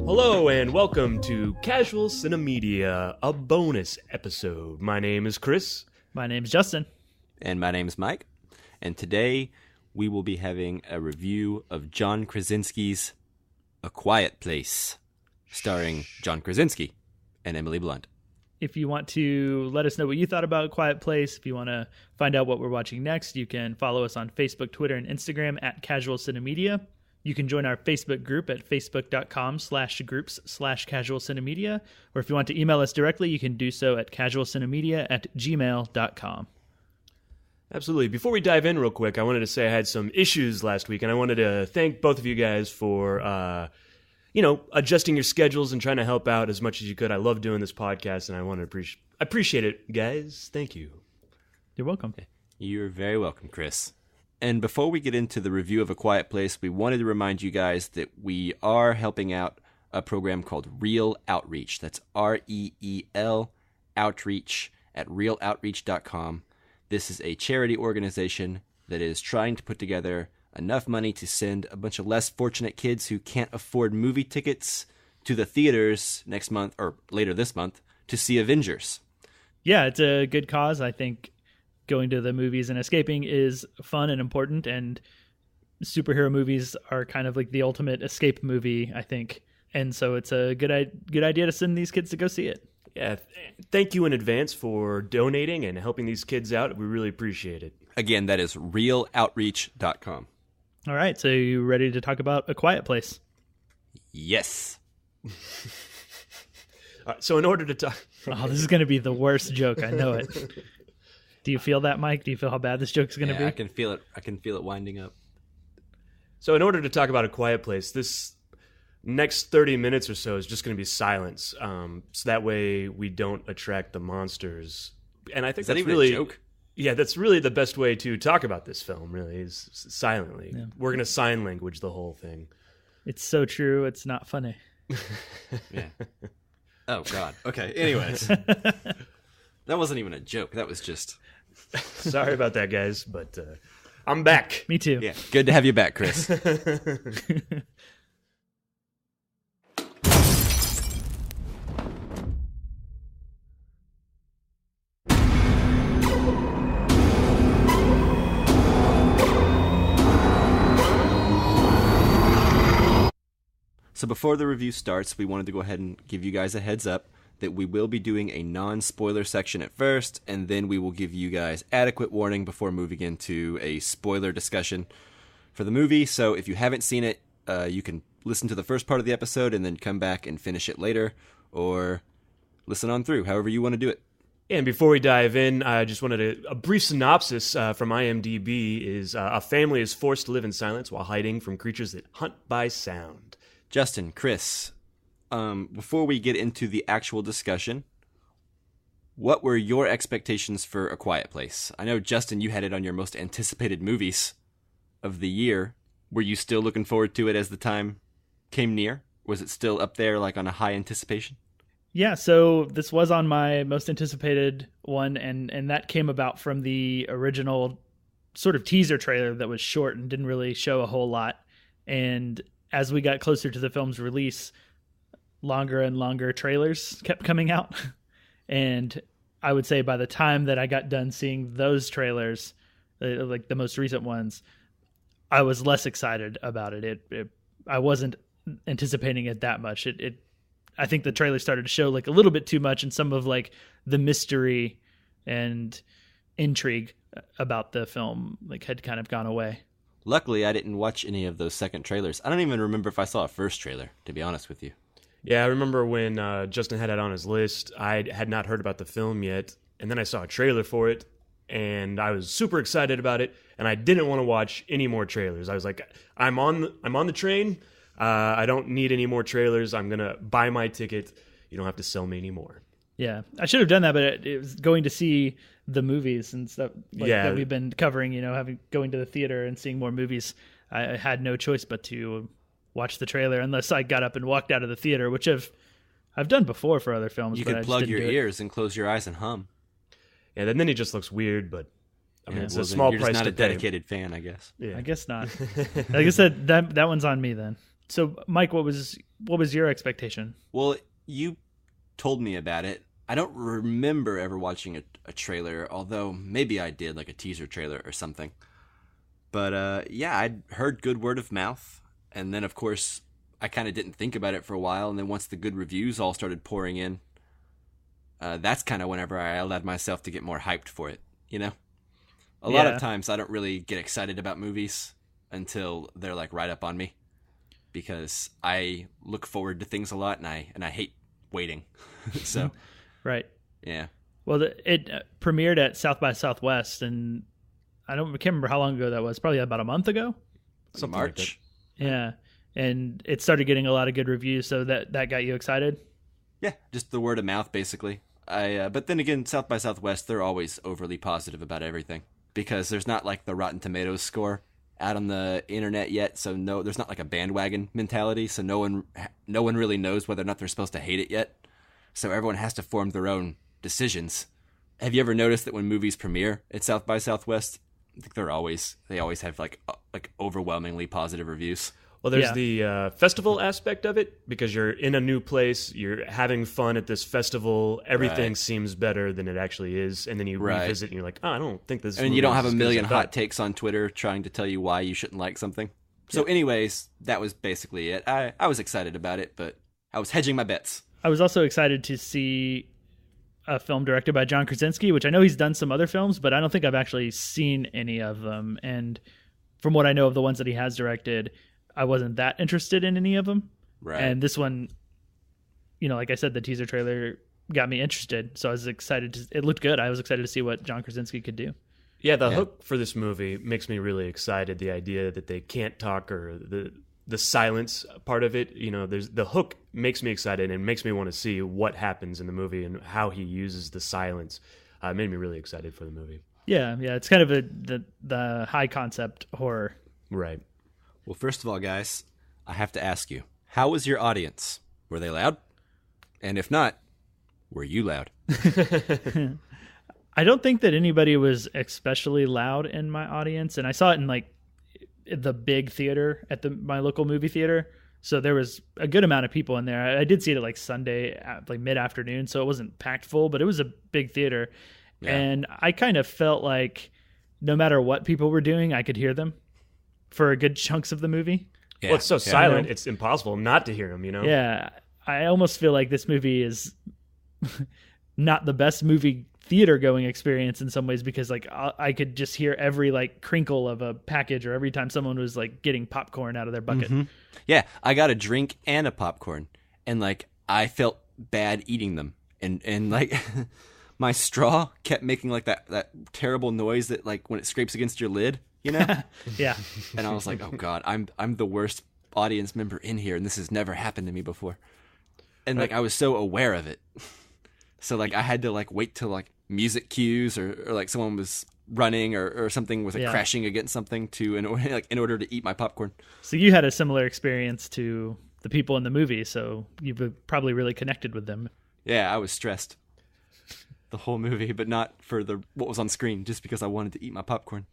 Hello and welcome to Casual Cinemedia, a bonus episode. My name is Chris. My name's Justin. And my name's Mike. And today we will be having a review of John Krasinski's A Quiet Place, starring John Krasinski and Emily Blunt. If you want to let us know what you thought about A Quiet Place, if you want to find out what we're watching next, you can follow us on Facebook, Twitter, and Instagram at Casual Cinemedia. You can join our Facebook group at facebook.com/groups/casualcinemedia. Or if you want to email us directly, you can do so at casualcinemedia@gmail.com. Absolutely. Before we dive in real quick, I wanted to say I had some issues last week, and I wanted to thank both of you guys for, adjusting your schedules and trying to help out as much as you could. I love doing this podcast, and I want to appreciate it, guys. Thank you. You're welcome. You're very welcome, Chris. And before we get into the review of A Quiet Place, we wanted to remind you guys that we are helping out a program called Real Outreach. That's REEL Outreach at realoutreach.com. This is a charity organization that is trying to put together enough money to send a bunch of less fortunate kids who can't afford movie tickets to the theaters next month or later this month to see Avengers. Yeah, it's a good cause. I think going to the movies and escaping is fun and important, and superhero movies are kind of like the ultimate escape movie, I think. And so it's a good idea to send these kids to go see it. Yeah, thank you in advance for donating and helping these kids out. We really appreciate it. Again, that is realoutreach.com. All right, so you ready to talk about A Quiet Place? Yes. So in order to talk... Oh, this is going to be the worst joke. I know it. Do you feel that, Mike? Do you feel how bad this joke is going to be? I can feel it. I can feel it winding up. So in order to talk about A Quiet Place, this next 30 minutes or so is just going to be silence. So that way we don't attract the monsters. And I think that's really... a joke? Yeah, that's really the best way to talk about this film, really, is silently. Yeah. We're going to sign language the whole thing. It's so true, it's not funny. Yeah. Oh, God. Okay, anyways. That wasn't even a joke. That was just... Sorry about that, guys, but I'm back. Me too. Yeah, good to have you back, Chris. So before the review starts, we wanted to go ahead and give you guys a heads up that we will be doing a non-spoiler section at first, and then we will give you guys adequate warning before moving into a spoiler discussion for the movie. So if you haven't seen it, you can listen to the first part of the episode and then come back and finish it later, or listen on through, however you want to do it. And before we dive in, I just wanted a brief synopsis from IMDb is a family is forced to live in silence while hiding from creatures that hunt by sound. Justin, Chris, before we get into the actual discussion, what were your expectations for A Quiet Place? I know, Justin, you had it on your most anticipated movies of the year. Were you still looking forward to it as the time came near? Was it still up there, like on a high anticipation? Yeah, so this was on my most anticipated one, and that came about from the original sort of teaser trailer that was short and didn't really show a whole lot. And as we got closer to the film's release, longer and longer trailers kept coming out. And I would say by the time that I got done seeing those trailers, like the most recent ones, I was less excited about it. I wasn't anticipating it that much. I think the trailer started to show like a little bit too much, and some of like the mystery and intrigue about the film like had kind of gone away. Luckily, I didn't watch any of those second trailers. I don't even remember if I saw a first trailer, to be honest with you. Yeah, I remember when Justin had it on his list, I had not heard about the film yet, and then I saw a trailer for it, and I was super excited about it, and I didn't want to watch any more trailers. I was like, I'm on the train. I don't need any more trailers. I'm going to buy my ticket. You don't have to sell me anymore. Yeah, I should have done that, but it was going to see the movies and stuff that we've been covering, going to the theater and seeing more movies. I had no choice but to watch the trailer unless I got up and walked out of the theater, which I've done before for other films. You could plug your ears and close your eyes and hum. Yeah, then he just looks weird, but I mean, it's a small price to pay. You're just not a dedicated fan, I guess. Yeah. I guess not. Like I said, that one's on me then. So, Mike, what was what was your expectation? Well, you told me about it. I don't remember ever watching a trailer, although maybe I did, like a teaser trailer or something. But yeah, I'd heard good word of mouth. And then, of course, I kind of didn't think about it for a while. And then once the good reviews all started pouring in, that's kind of whenever I allowed myself to get more hyped for it, you know? A lot of times I don't really get excited about movies until they're like right up on me, because I look forward to things a lot and I hate waiting. So, right. Yeah. Well, it premiered at South by Southwest, and I can't remember how long ago that was. Probably about a month ago. Something March. Like yeah. And it started getting a lot of good reviews, so that got you excited? Yeah, just the word of mouth, basically. But then again, South by Southwest, they're always overly positive about everything, because there's not like the Rotten Tomatoes score out on the internet yet, so no, there's not like a bandwagon mentality, so no one really knows whether or not they're supposed to hate it yet. So everyone has to form their own decisions. Have you ever noticed that when movies premiere at South by Southwest, I think they always have like overwhelmingly positive reviews? Well, there's the festival aspect of it, because you're in a new place, you're having fun at this festival, everything seems better than it actually is, and then you revisit and you're like, oh, I don't think this is... And you don't have a million hot takes on Twitter trying to tell you why you shouldn't like something. So anyways, that was basically it. I was excited about it, but I was hedging my bets. I was also excited to see a film directed by John Krasinski, which I know he's done some other films, but I don't think I've actually seen any of them. And from what I know of the ones that he has directed, I wasn't that interested in any of them. Right. And this one, like I said, the teaser trailer got me interested. So I was excited. It looked good. I was excited to see what John Krasinski could do. Yeah, the hook for this movie makes me really excited. The idea that they can't talk, or the silence part of it, there's the hook makes me excited and makes me want to see what happens in the movie and how he uses the silence. It made me really excited for the movie. Yeah, it's kind of the high concept horror. Right. Well, first of all, guys, I have to ask you, how was your audience? Were they loud? And if not, were you loud? I don't think that anybody was especially loud in my audience, and I saw it in like the big theater at my local movie theater, so there was a good amount of people in there. I did see it at like Sunday, like mid-afternoon, so it wasn't packed full, but it was a big theater, and I kind of felt like no matter what people were doing, I could hear them for good chunks of the movie. Yeah. Well, it's so silent, it's impossible not to hear them, Yeah, I almost feel like this movie is not the best movie theater going experience in some ways, because like I could just hear every like crinkle of a package, or every time someone was like getting popcorn out of their bucket. Mm-hmm. Yeah, I got a drink and a popcorn, and like I felt bad eating them, and like my straw kept making like that terrible noise that like when it scrapes against your lid. Yeah. And I was like, oh God, I'm the worst audience member in here, and this has never happened to me before. And like I was so aware of it. So like I had to like wait till like music cues or like someone was running or something was like crashing against something in order to eat my popcorn. So you had a similar experience to the people in the movie, so you've probably really connected with them. Yeah, I was stressed the whole movie, but not for what was on screen, just because I wanted to eat my popcorn.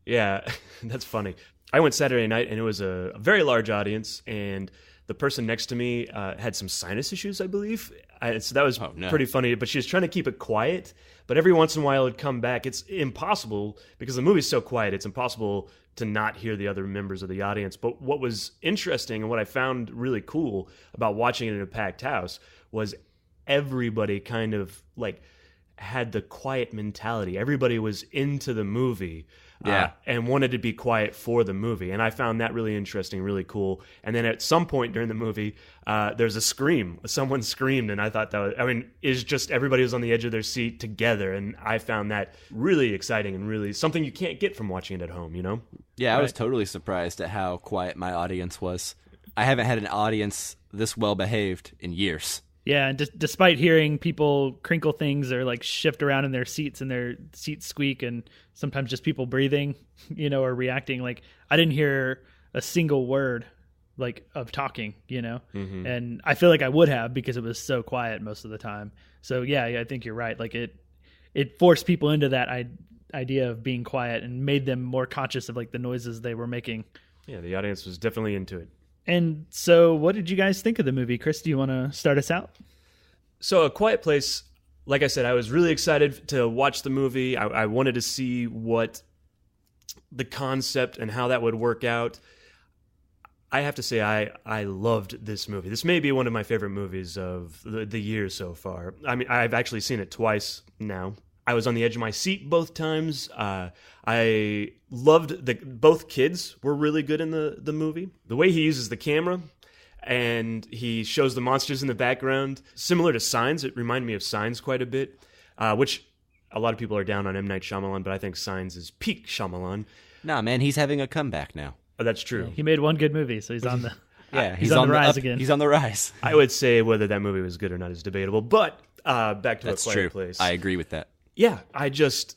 Yeah, that's funny. I went Saturday night, and it was a very large audience, and the person next to me had some sinus issues, I believe. So that was pretty funny, but she was trying to keep it quiet, but every once in a while it'd come back. It's impossible, because the movie's so quiet, it's impossible to not hear the other members of the audience. But what was interesting and what I found really cool about watching it in a packed house was everybody kind of like had the quiet mentality. Everybody was into the movie. And wanted to be quiet for the movie. And I found that really interesting, really cool. And then at some point during the movie, there's a scream. Someone screamed, and I thought it's just everybody was on the edge of their seat together. And I found that really exciting and really something you can't get from watching it at home, Yeah, I was totally surprised at how quiet my audience was. I haven't had an audience this well behaved in years. Yeah, and despite hearing people crinkle things or like shift around in their seats and their seats squeak, and sometimes just people breathing, or reacting, like I didn't hear a single word like of talking, Mm-hmm. And I feel like I would have, because it was so quiet most of the time. So yeah, I think you're right. Like it forced people into that idea of being quiet and made them more conscious of like the noises they were making. Yeah, the audience was definitely into it. And so what did you guys think of the movie? Chris, do you want to start us out? So A Quiet Place, like I said, I was really excited to watch the movie. I wanted to see what the concept and how that would work out. I have to say I loved this movie. This may be one of my favorite movies of the year so far. I mean, I've actually seen it twice now. I was on the edge of my seat both times. I loved both kids were really good in the movie. The way he uses the camera and he shows the monsters in the background, similar to Signs. It reminded me of Signs quite a bit, which a lot of people are down on M. Night Shyamalan, but I think Signs is peak Shyamalan. Nah, man, he's having a comeback now. Oh, that's true. Yeah, he made one good movie, so he's on the he's on the rise again. He's on the rise. I would say whether that movie was good or not is debatable, but back to That's A Quiet true. Place. I agree with that. Yeah, I just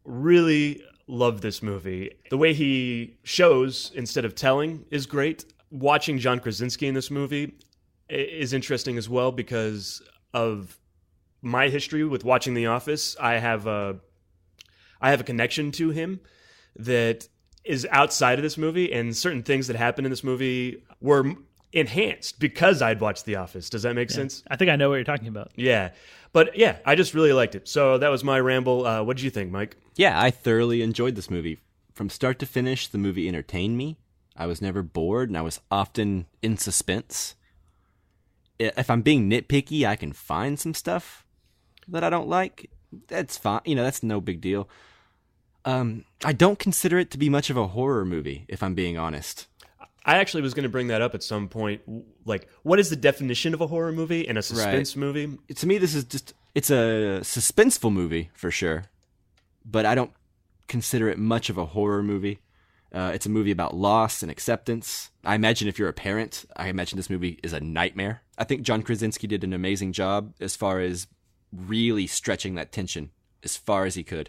really love this movie. The way he shows instead of telling is great. Watching John Krasinski in this movie is interesting as well because of my history with watching The Office. I have a connection to him that is outside of this movie, and certain things that happen in this movie were enhanced because I'd watched The Office. Does that make sense? I think I know what you're talking about. Yeah. But yeah, I just really liked it. So that was my ramble. What did you think, Mike? Yeah, I thoroughly enjoyed this movie. From start to finish, the movie entertained me. I was never bored, and I was often in suspense. If I'm being nitpicky, I can find some stuff that I don't like. That's fine. That's no big deal. I don't consider it to be much of a horror movie, if I'm being honest. I actually was going to bring that up at some point. Like, what is the definition of a horror movie and a suspense movie? To me, it's a suspenseful movie, for sure. But I don't consider it much of a horror movie. It's a movie about loss and acceptance. I imagine if you're a parent, I imagine this movie is a nightmare. I think John Krasinski did an amazing job as far as really stretching that tension as far as he could.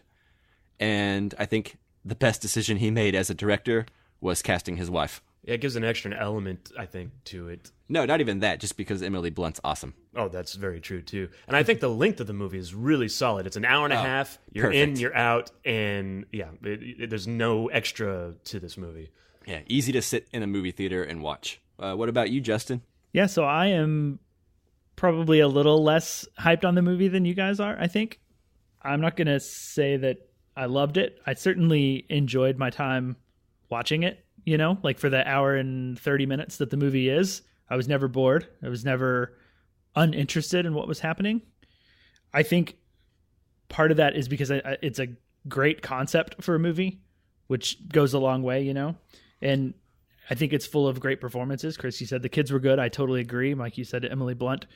And I think the best decision he made as a director was casting his wife. Yeah, it gives an extra element, I think, to it. No, not even that, just because Emily Blunt's awesome. Oh, that's very true, too. And I think the length of the movie is really solid. It's an hour and a half. You're perfect. in, you're out, and yeah, there's no extra to this movie. Yeah, easy to sit in a movie theater and watch. What about you, Justin? Yeah, so I am probably a little less hyped on the movie than you guys are, I think. I'm not going to say that I loved it. I certainly enjoyed my time watching it. Like for the hour and 30 minutes that the movie is, I was never bored. I was never uninterested in what was happening. I think part of that is because it's a great concept for a movie, which goes a long way, and I think it's full of great performances. Chris, you said the kids were good. I totally agree. Mike, you said Emily Blunt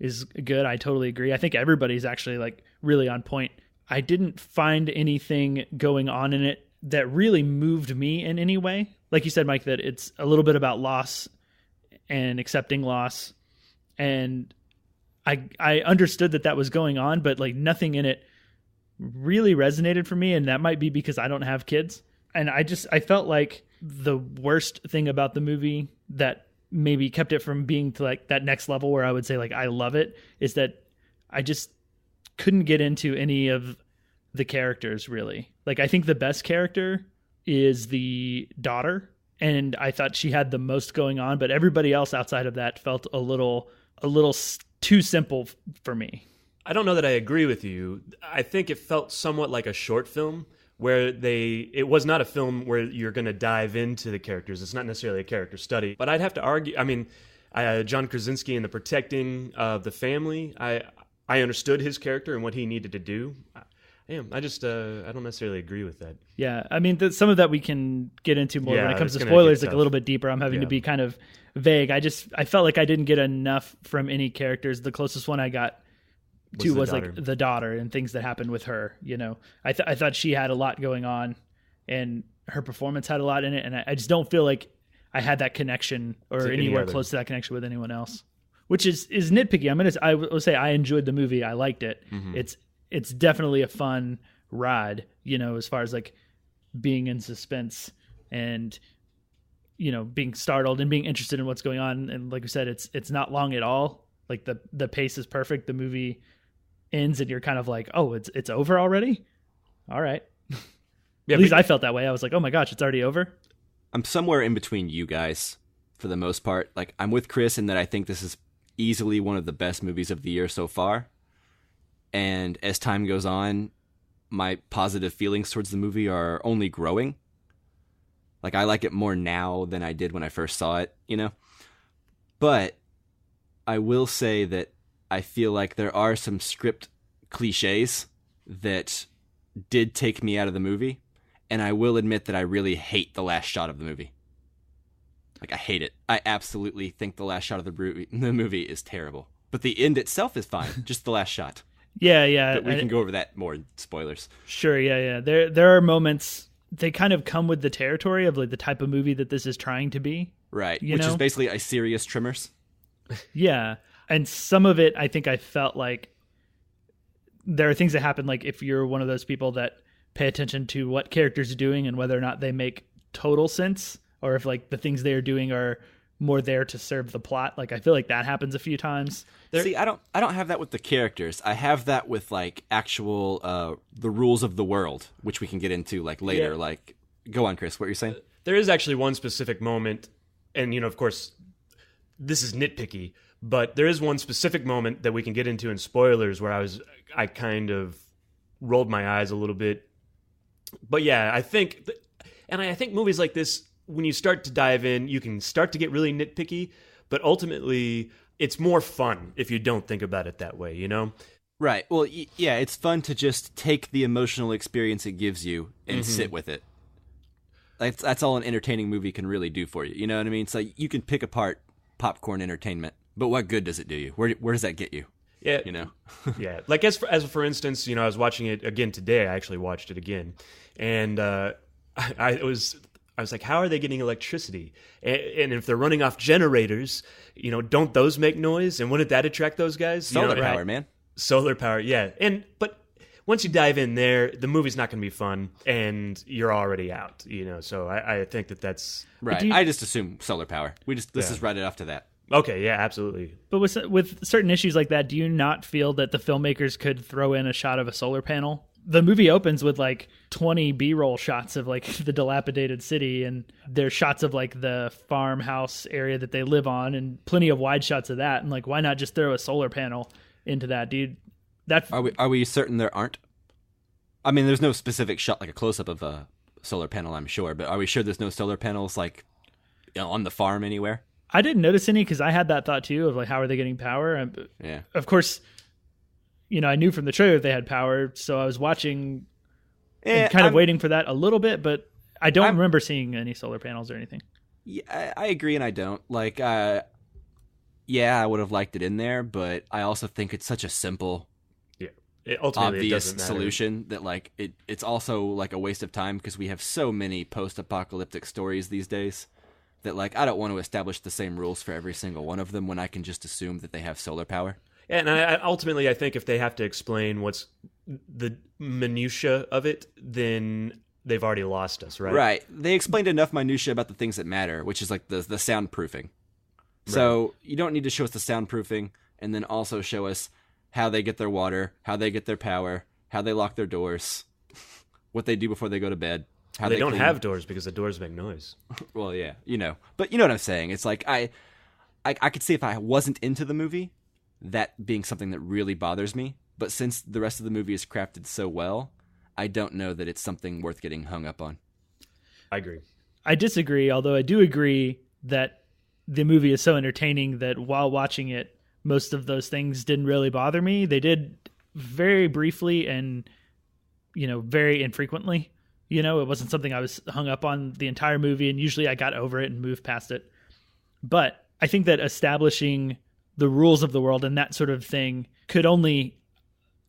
is good. I totally agree. I think everybody's actually like really on point. I didn't find anything going on in it that really moved me in any way. Like you said, Mike, that it's a little bit about loss and accepting loss. And I understood that was going on, but like nothing in it really resonated for me. And that might be because I don't have kids. And I felt like the worst thing about the movie that maybe kept it from being to like that next level where I would say like, I love it, is that I just couldn't get into any of the characters really. Like, I think the best character is the daughter, and I thought she had the most going on, but everybody else outside of that felt a little too simple for me. I don't know that I agree with you. I think it felt somewhat like a short film where it was not a film where you're going to dive into the characters. It's not necessarily a character study, but I'd have to argue. I mean, John Krasinski and the protecting of the family, I understood his character and what he needed to do. I don't necessily agree with that. Yeah, I mean, some of that we can get into more when it comes to gonna spoilers, like a little bit deeper. I'm having to be kind of vague. I felt like I didn't get enough from any characters. The closest one I got to was like the daughter and things that happened with her. I thought she had a lot going on, and her performance had a lot in it, and I just don't feel like I had that connection or anywhere close to that connection with anyone else, which is nitpicky. I will say I enjoyed the movie. I liked it. Mm-hmm. It's definitely a fun ride, as far as like being in suspense and, being startled and being interested in what's going on. And like we said, it's not long at all. Like the pace is perfect. The movie ends and you're kind of like, oh, it's over already. All right. Yeah, at least I felt that way. I was like, oh my gosh, it's already over. I'm somewhere in between you guys. for the most part. Like, I'm with Chris in that I think this is easily one of the best movies of the year so far. And as time goes on, my positive feelings towards the movie are only growing. Like, I like it more now than I did when I first saw it, you know? But I will say that I feel like there are some script cliches that did take me out of the movie. And I will admit that I really hate the last shot of the movie. Like, I hate it. I absolutely think the last shot of the movie is terrible. But the end itself is fine. Just the last shot. Yeah. But we can go over that more in spoilers. Sure, yeah. There are moments, they kind of come with the territory of like the type of movie that this is trying to be. Right, which is basically a serious Tremors. Yeah, and some of it I think I felt like there are things that happen, like if you're one of those people that pay attention to what characters are doing and whether or not they make total sense, or if like the things they are doing are more there to serve the plot. Like I feel like that happens a few times. See, I don't have that with the characters. I have that with like actual the rules of the world, which we can get into like later. Yeah. Like, go on, Chris. What you're saying? There is actually one specific moment, and of course, this is nitpicky, but there is one specific moment that we can get into in spoilers where I kind of rolled my eyes a little bit. But yeah, I think movies like this, when you start to dive in, you can start to get really nitpicky, but ultimately it's more fun if you don't think about it that way, Right. Well, yeah, it's fun to just take the emotional experience it gives you and sit with it. Like, that's all an entertaining movie can really do for you. You know what I mean? It's like you can pick apart popcorn entertainment, but what good does it do you? Where does that get you? Yeah. Yeah. Like as for instance, I was watching it again today. I actually watched it again. And I was like, how are they getting electricity? And if they're running off generators, don't those make noise? And wouldn't that attract those guys? Solar power, man. Solar power, yeah. But once you dive in there, the movie's not going to be fun, and you're already out. So I think that's right. I just assume solar power. Let's just write it off to that. Okay, yeah, absolutely. But with certain issues like that, do you not feel that the filmmakers could throw in a shot of a solar panel? The movie opens with like 20 B-roll shots of like the dilapidated city, and there's shots of like the farmhouse area that they live on, and plenty of wide shots of that. And like, why not just throw a solar panel into that, dude? Are we certain there aren't? I mean, there's no specific shot, like a close-up of a solar panel, I'm sure, but are we sure there's no solar panels like on the farm anywhere? I didn't notice any because I had that thought too of like, how are they getting power? Yeah. Of course, I knew from the trailer they had power, so I was watching and kind of waiting for that a little bit, but I don't remember seeing any solar panels or anything. Yeah, I agree, and I don't. Like, yeah, I would have liked it in there, but I also think it's such a simple, obvious solution that like it's also like a waste of time because we have so many post-apocalyptic stories these days that like I don't want to establish the same rules for every single one of them when I can just assume that they have solar power. And ultimately, I think if they have to explain what's the minutia of it, then they've already lost us, right? Right. They explained enough minutia about the things that matter, which is like the soundproofing. Right. So you don't need to show us the soundproofing and then also show us how they get their water, how they get their power, how they lock their doors, what they do before they go to bed. How they don't have doors because the doors make noise. Well, yeah, But you know what I'm saying. It's like I could see if I wasn't into the movie, that being something that really bothers me. But since the rest of the movie is crafted so well, I don't know that it's something worth getting hung up on. I agree. I disagree, although I do agree that the movie is so entertaining that while watching it, most of those things didn't really bother me. They did very briefly and, very infrequently. It wasn't something I was hung up on the entire movie, and usually I got over it and moved past it. But I think that establishing the rules of the world and that sort of thing could only,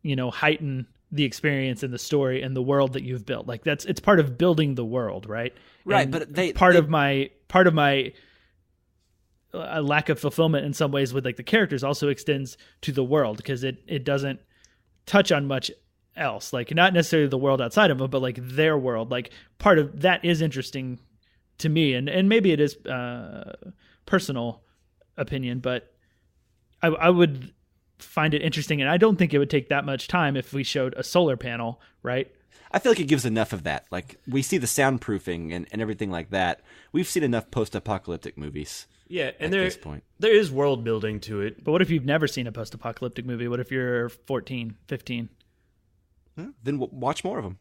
heighten the experience and the story and the world that you've built. Like it's part of building the world, right? Right, and but part of my lack of fulfillment in some ways with like the characters also extends to the world because it doesn't touch on much else, like not necessarily the world outside of them, but like their world. Like part of that is interesting to me, and maybe it is personal opinion, but I would find it interesting, and I don't think it would take that much time if we showed a solar panel, right? I feel like it gives enough of that. Like we see the soundproofing and everything like that. We've seen enough post-apocalyptic movies. Yeah, and this point. there is world building to it. But what if you've never seen a post-apocalyptic movie? What if you're 14, 15? Then watch more of them.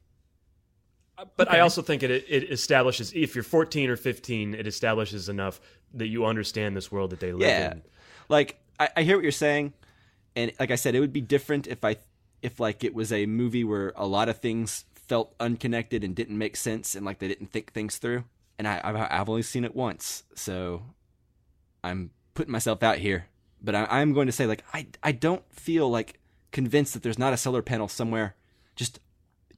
But Okay. I also think it establishes, if you're 14 or 15, it establishes enough that you understand this world that they live Yeah. in. Like, I hear what you're saying, and like I said, it would be different if like it was a movie where a lot of things felt unconnected and didn't make sense, and like they didn't think things through. And I've only seen it once, so I'm putting myself out here. But I'm going to say, like, I don't feel like convinced that there's not a solar panel somewhere just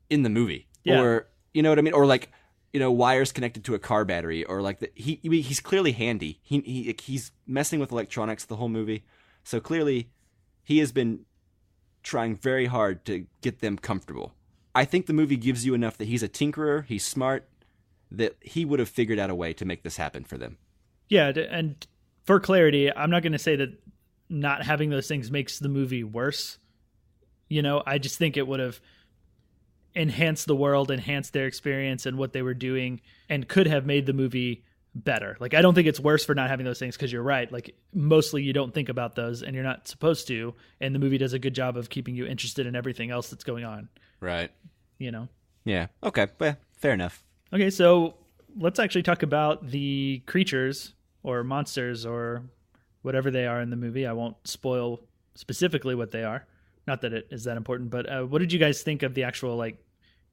in the movie. Yeah. Or, you know what I mean? Or like, you know, wires connected to a car battery, or like he's clearly handy. He's messing with electronics the whole movie. So clearly he has been trying very hard to get them comfortable. I think the movie gives you enough that he's a tinkerer, he's smart, that he would have figured out a way to make this happen for them. Yeah, and for clarity, I'm not going to say that not having those things makes the movie worse. You know, I just think it would have enhanced the world, enhanced their experience and what they were doing, and could have made the movie better. Like, I don't think it's worse for not having those things, because you're right. Like, mostly you don't think about those, and you're not supposed to, and the movie does a good job of keeping you interested in everything else that's going on. Right. You know? Yeah. Okay. Well, fair enough. Okay, so let's actually talk about the creatures or monsters or whatever they are in the movie. I won't spoil specifically what they are. Not that it is that important, but what did you guys think of the actual like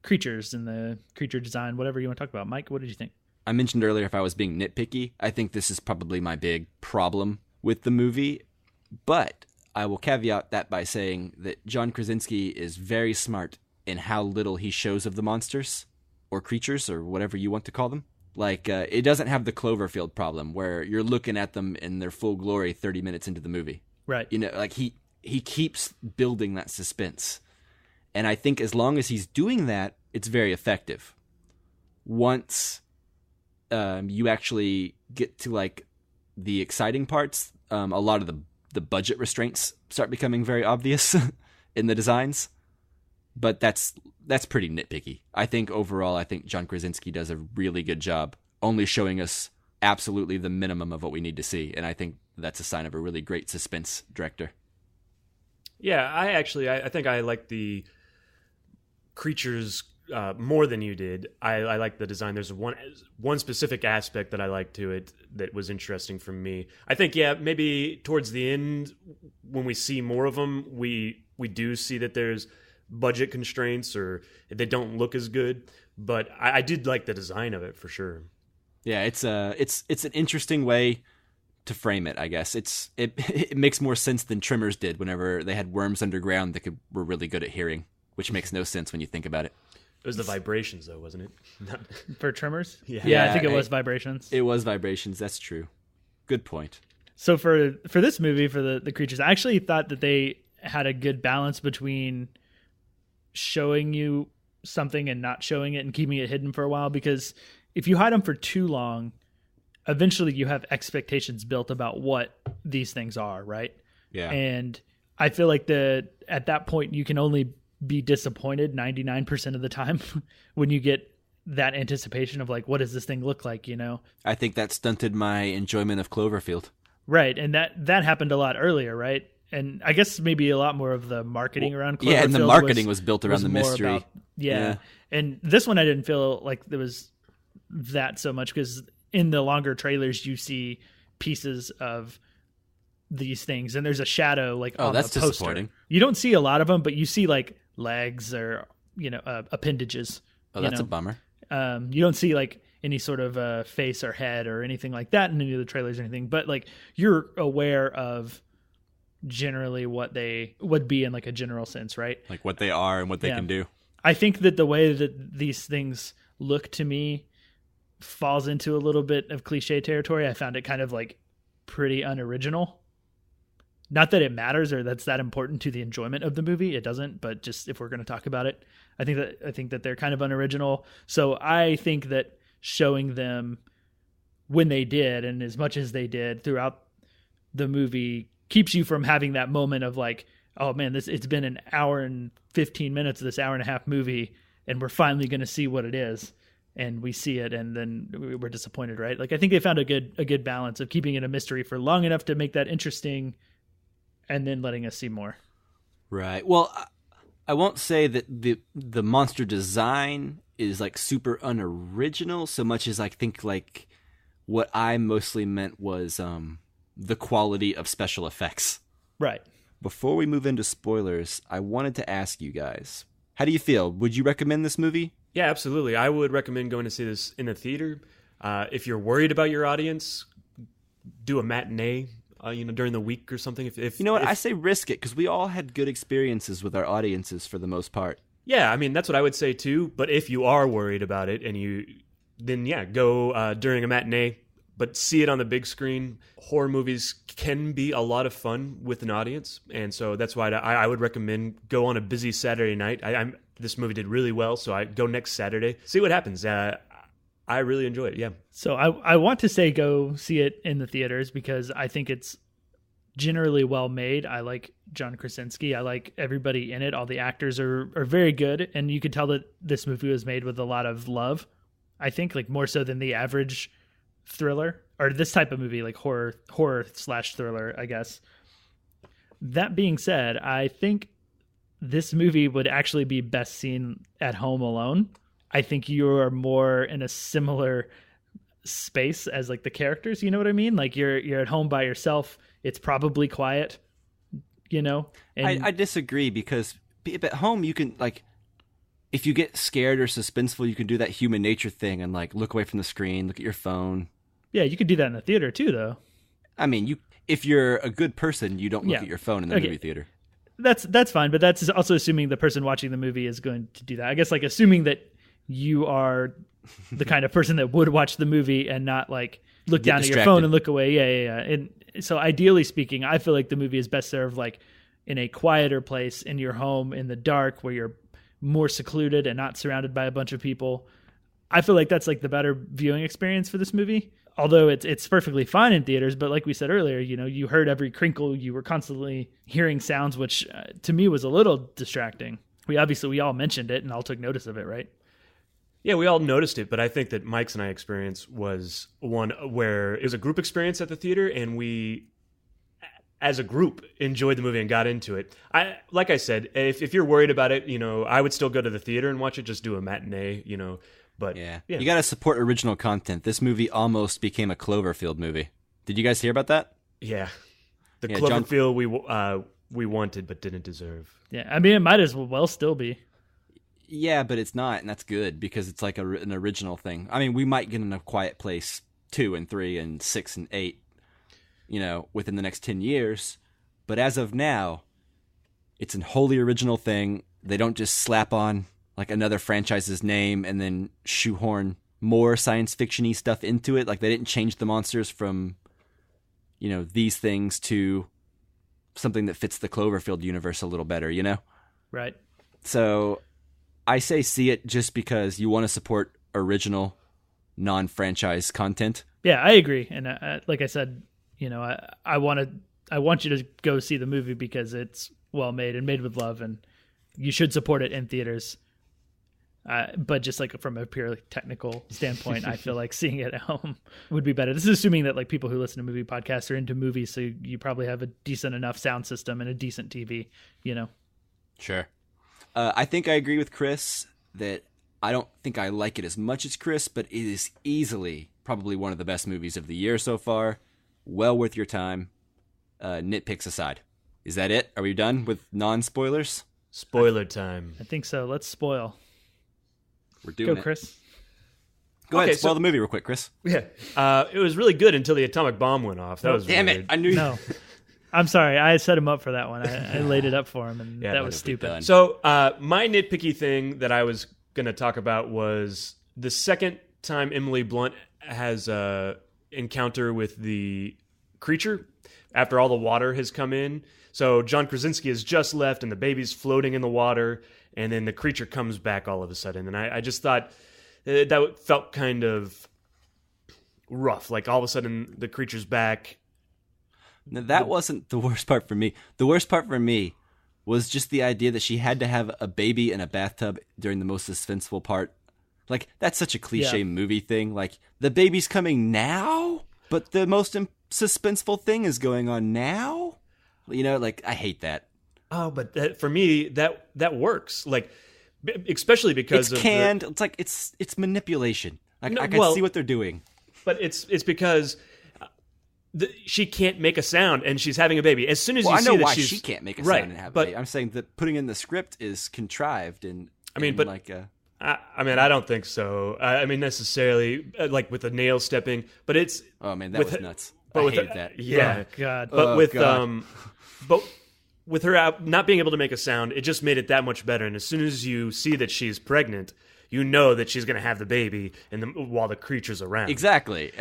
creatures and the creature design, whatever you want to talk about? Mike, what did you think? I mentioned earlier if I was being nitpicky, I think this is probably my big problem with the movie, but I will caveat that by saying that John Krasinski is very smart in how little he shows of the monsters or creatures or whatever you want to call them. Like, it doesn't have the Cloverfield problem where you're looking at them in their full glory 30 minutes into the movie. Right. You know, like he keeps building that suspense. And I think as long as he's doing that, it's very effective. Once you actually get to like the exciting parts, a lot of the budget restraints start becoming very obvious in the designs. But that's pretty nitpicky. I think overall, I think John Krasinski does a really good job only showing us absolutely the minimum of what we need to see. And I think that's a sign of a really great suspense director. Yeah, I think I like the creatures more than you did. I like the design. There's one specific aspect that I like to it that was interesting for me. I think, yeah, maybe towards the end when we see more of them, we do see that there's budget constraints or they don't look as good. But I did like the design of it for sure. Yeah, it's an interesting way to frame it, I guess. It makes more sense than Tremors did whenever they had worms underground that were really good at hearing, which makes no sense when you think about it. It was the vibrations, though, wasn't it? For Tremors? Yeah. I think it was vibrations. It was vibrations, that's true. Good point. So for this movie, for the creatures, I actually thought that they had a good balance between showing you something and not showing it and keeping it hidden for a while, because if you hide them for too long, eventually you have expectations built about what these things are, right? Yeah. And I feel like at that point you can only be disappointed 99% of the time when you get that anticipation of like, what does this thing look like, you know? I think that stunted my enjoyment of Cloverfield. Right. And that happened a lot earlier, right? And I guess maybe a lot more of the marketing around Cloverfield. Yeah, and the marketing was built around the more mystery. about- yeah. And this one I didn't feel like there was that so much, because in the longer trailers you see pieces of these things and there's a shadow like on that's the poster. disappointing. You don't see a lot of them, but you see like legs or, you know, appendages. Oh, that's a bummer. You don't see like any sort of face or head or anything like that in any of the trailers or anything, but like you're aware of generally what they would be in like a general sense, right? Like what they are and what they can do. I think that the way that these things look to me falls into a little bit of cliche territory. I found it kind of like pretty unoriginal. Not that it matters or that's that important to the enjoyment of the movie. It doesn't, but just if we're going to talk about it, I think that they're kind of unoriginal. So I think that showing them when they did and as much as they did throughout the movie keeps you from having that moment of like, oh man, it's been an hour and 15 minutes of this hour and a half movie and we're finally going to see what it is. and we see it and then we're disappointed, right? Like I think they found a good balance of keeping it a mystery for long enough to make that interesting and then letting us see more. Right. Well, I won't say that the monster design is like super unoriginal so much as I think like what I mostly meant was the quality of special effects. Right. Before we move into spoilers, I wanted to ask you guys, how do you feel? Would you recommend this movie? Yeah, absolutely. I would recommend going to see this in the theater. If you're worried about your audience, do a matinee, during the week or something. If you know what, I say risk it because we all had good experiences with our audiences for the most part. Yeah, I mean that's what I would say too. But if you are worried about it, then go during a matinee, but see it on the big screen. Horror movies can be a lot of fun with an audience, and so that's why I would recommend go on a busy Saturday night. This movie did really well, so I go next Saturday. See what happens. I really enjoy it, yeah. So I want to say go see it in the theaters because I think it's generally well made. I like John Krasinski. I like everybody in it. All the actors are very good, and you could tell that this movie was made with a lot of love. I think like more so than the average thriller or this type of movie, like horror/thriller, I guess. That being said, I think this movie would actually be best seen at home alone. I think you are more in a similar space as like the characters, you know what I mean? Like you're at home by yourself. It's probably quiet, And I disagree because at home you can like, if you get scared or suspenseful, you can do that human nature thing and like look away from the screen, look at your phone. Yeah, you could do that in the theater too, though. I mean, if you're a good person, you don't look at your phone in the movie theater. That's fine, but that's also assuming the person watching the movie is going to do that. I guess like assuming that you are the kind of person that would watch the movie and not like look down at your phone and look away. Yeah. And so ideally speaking, I feel like the movie is best served like in a quieter place in your home in the dark where you're more secluded and not surrounded by a bunch of people. I feel like that's like the better viewing experience for this movie. Although it's perfectly fine in theaters, but like we said earlier, you heard every crinkle. You were constantly hearing sounds, which to me was a little distracting. We all mentioned it and all took notice of it, right? Yeah, we all noticed it, but I think that Mike's and I experience was one where it was a group experience at the theater, and we, as a group, enjoyed the movie and got into it. Like I said, if you're worried about it, I would still go to the theater and watch it. Just do a matinee, But yeah. You got to support original content. This movie almost became a Cloverfield movie. Did you guys hear about that? Yeah, Cloverfield we wanted but didn't deserve. Yeah, I mean it might as well still be. Yeah, but it's not, and that's good because it's like an original thing. I mean, we might get in A Quiet Place 2 and 3 and 6 and 8, within the next 10 years. But as of now, it's a wholly original thing. They don't just slap on like another franchise's name and then shoehorn more science fiction-y stuff into it. Like they didn't change the monsters from, these things to something that fits the Cloverfield universe a little better, Right. So I say see it just because you want to support original non-franchise content. Yeah, I agree. And like I said, I want you to go see the movie because it's well made and made with love, and you should support it in theaters. But just like from a purely technical standpoint, I feel like seeing it at home would be better. This is assuming that like people who listen to movie podcasts are into movies, so you probably have a decent enough sound system and a decent TV, Sure. I think I agree with Chris that I don't think I like it as much as Chris, but it is easily probably one of the best movies of the year so far. Well worth your time. Nitpicks aside. Is that it? Are we done with non-spoilers? Spoiler time. I think so. Let's spoil. We're doing Go, Chris. Go ahead, spoil the movie real quick, Chris. Yeah. It was really good until the atomic bomb went off. That was damn weird. it. I knew No. I'm sorry. I set him up for that one. I laid it up for him, and that was stupid. done. So my nitpicky thing that I was going to talk about was the second time Emily Blunt has an encounter with the creature after all the water has come in. So John Krasinski has just left, and the baby's floating in the water, and then the creature comes back all of a sudden. And I just thought that felt kind of rough. Like all of a sudden the creature's back. Now, that wasn't the worst part for me. The worst part for me was just the idea that she had to have a baby in a bathtub during the most suspenseful part. Like, that's such a cliche movie thing. Like, the baby's coming now, but the most suspenseful thing is going on now. You know, like, I hate that. Oh, but for me, that works. Like, especially because it's canned. It's like it's manipulation. Like, I can see what they're doing. But it's because she can't make a sound, and she's having a baby. As soon as you see that, I know why she can't make a sound and have a baby. I'm saying that putting in the script is contrived and. I don't think so. I mean, necessarily, like with the nail stepping, but it's. Oh man, that was nuts. But I hated that. Yeah, oh, God. But with her not being able to make a sound, it just made it that much better. And as soon as you see that she's pregnant, you know that she's going to have the baby, while the creature's around. Exactly.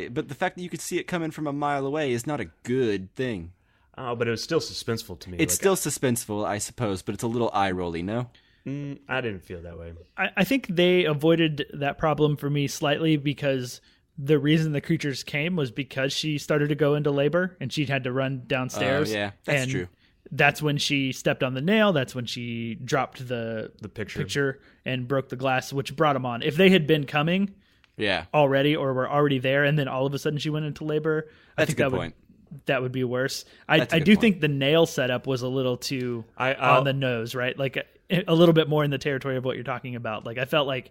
But the fact that you could see it coming from a mile away is not a good thing. Oh, but it was still suspenseful to me. It's still suspenseful, I suppose, but it's a little eye-rolly, no? I didn't feel that way. I think they avoided that problem for me slightly because the reason the creatures came was because she started to go into labor and she had to run downstairs. Yeah, that's true. That's when she stepped on the nail. That's when she dropped the picture and broke the glass, which brought them on. If they had been coming already or were already there and then all of a sudden she went into labor, I think that would be worse. I do think the nail setup was a little too on the nose, right? Like a little bit more in the territory of what you're talking about. Like I felt like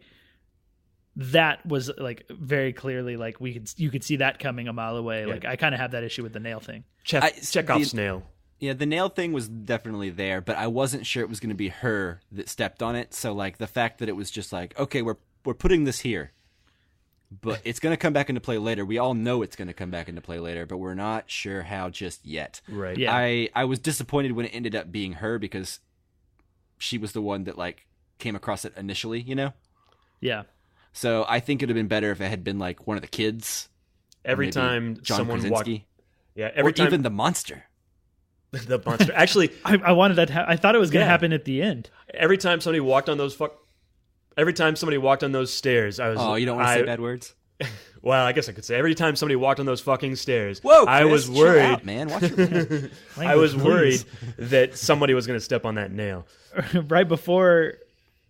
that was like very clearly like you could see that coming a mile away. Yeah. Like I kind of have that issue with the nail thing. Chekhov's nail. Yeah, the nail thing was definitely there, but I wasn't sure it was going to be her that stepped on it. So like the fact that it was just like, okay, we're putting this here, but it's going to come back into play later. We all know it's going to come back into play later, but we're not sure how just yet. Right. Yeah. I was disappointed when it ended up being her because she was the one that like came across it initially, you know? Yeah. So I think it'd have been better if it had been like one of the kids. Every time John someone Krasinski. Every time even the monster. The monster. Actually, I wanted that. I thought it was going to happen at the end. Every time somebody walked on those stairs, I was. Oh, you don't want to say bad words? Well, I guess I could say every time somebody walked on those fucking stairs, whoa, Chris, I was worried, chill out, man. Watch your I was worried that somebody was going to step on that nail. Right before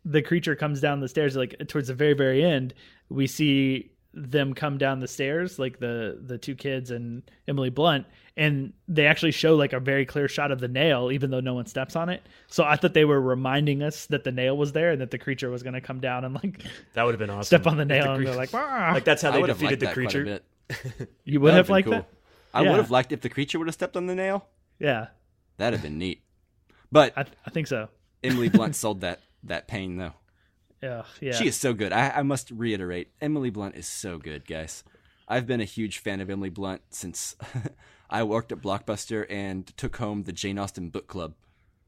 the creature comes down the stairs, like towards the very, very end, we see them come down the stairs, like the two kids and Emily Blunt, and they actually show like a very clear shot of the nail, even though no one steps on it. So I thought they were reminding us that the nail was there and that the creature was going to come down and like that would have been awesome. Step on the nail and they're like, "Wah!" Like that's how they defeated the creature. You would have liked that? I would have liked if the creature would have stepped on the nail. Yeah, that'd have been neat. But I think so. Emily Blunt sold that pain though. Yeah. She is so good. I must reiterate, Emily Blunt is so good, guys. I've been a huge fan of Emily Blunt since I worked at Blockbuster and took home the Jane Austen book club.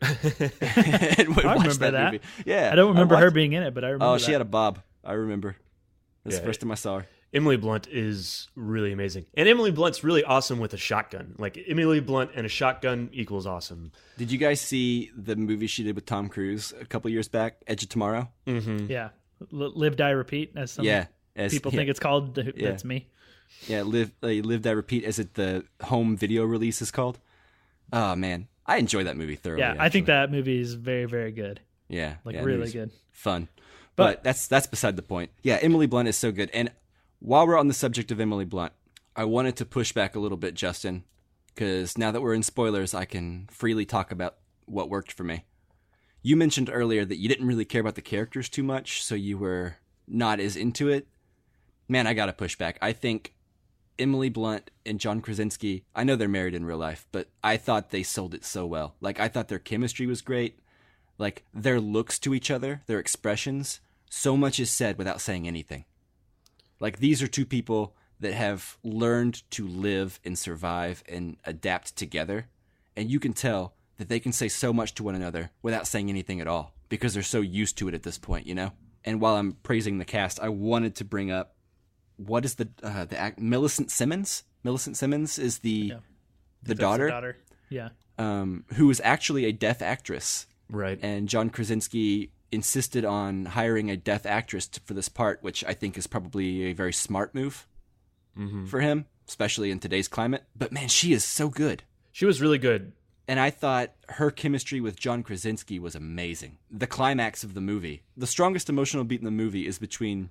I remember that movie. Yeah, I don't remember her being in it, but I remember. Oh, she had a bob. I remember. That's the first time I saw her. Emily Blunt is really amazing. And Emily Blunt's really awesome with a shotgun. Like, Emily Blunt and a shotgun equals awesome. Did you guys see the movie she did with Tom Cruise a couple years back, Edge of Tomorrow? Mm-hmm. Yeah. Live, Die, Repeat, as some people think it's called. That's me. Yeah, Live, Die, Repeat, as the home video release is called. Oh, man. I enjoy that movie thoroughly. Yeah, I think that movie is very, very good. Yeah. Really good. Fun. But that's beside the point. Yeah, Emily Blunt is so good. And while we're on the subject of Emily Blunt, I wanted to push back a little bit, Justin, because now that we're in spoilers, I can freely talk about what worked for me. You mentioned earlier that you didn't really care about the characters too much, so you were not as into it. Man, I gotta push back. I think Emily Blunt and John Krasinski, I know they're married in real life, but I thought they sold it so well. Like, I thought their chemistry was great. Like, their looks to each other, their expressions, so much is said without saying anything. Like, these are two people that have learned to live and survive and adapt together. And you can tell that they can say so much to one another without saying anything at all because they're so used to it at this point, you know? And while I'm praising the cast, I wanted to bring up, what is the Millicent Simmons? Millicent Simmons is the daughter. The daughter, yeah. Who is actually a deaf actress. Right. And John Krasinski insisted on hiring a deaf actress for this part, which I think is probably a very smart move for him, especially in today's climate. But man, she is so good. She was really good. And I thought her chemistry with John Krasinski was amazing. The climax of the movie, the strongest emotional beat in the movie is between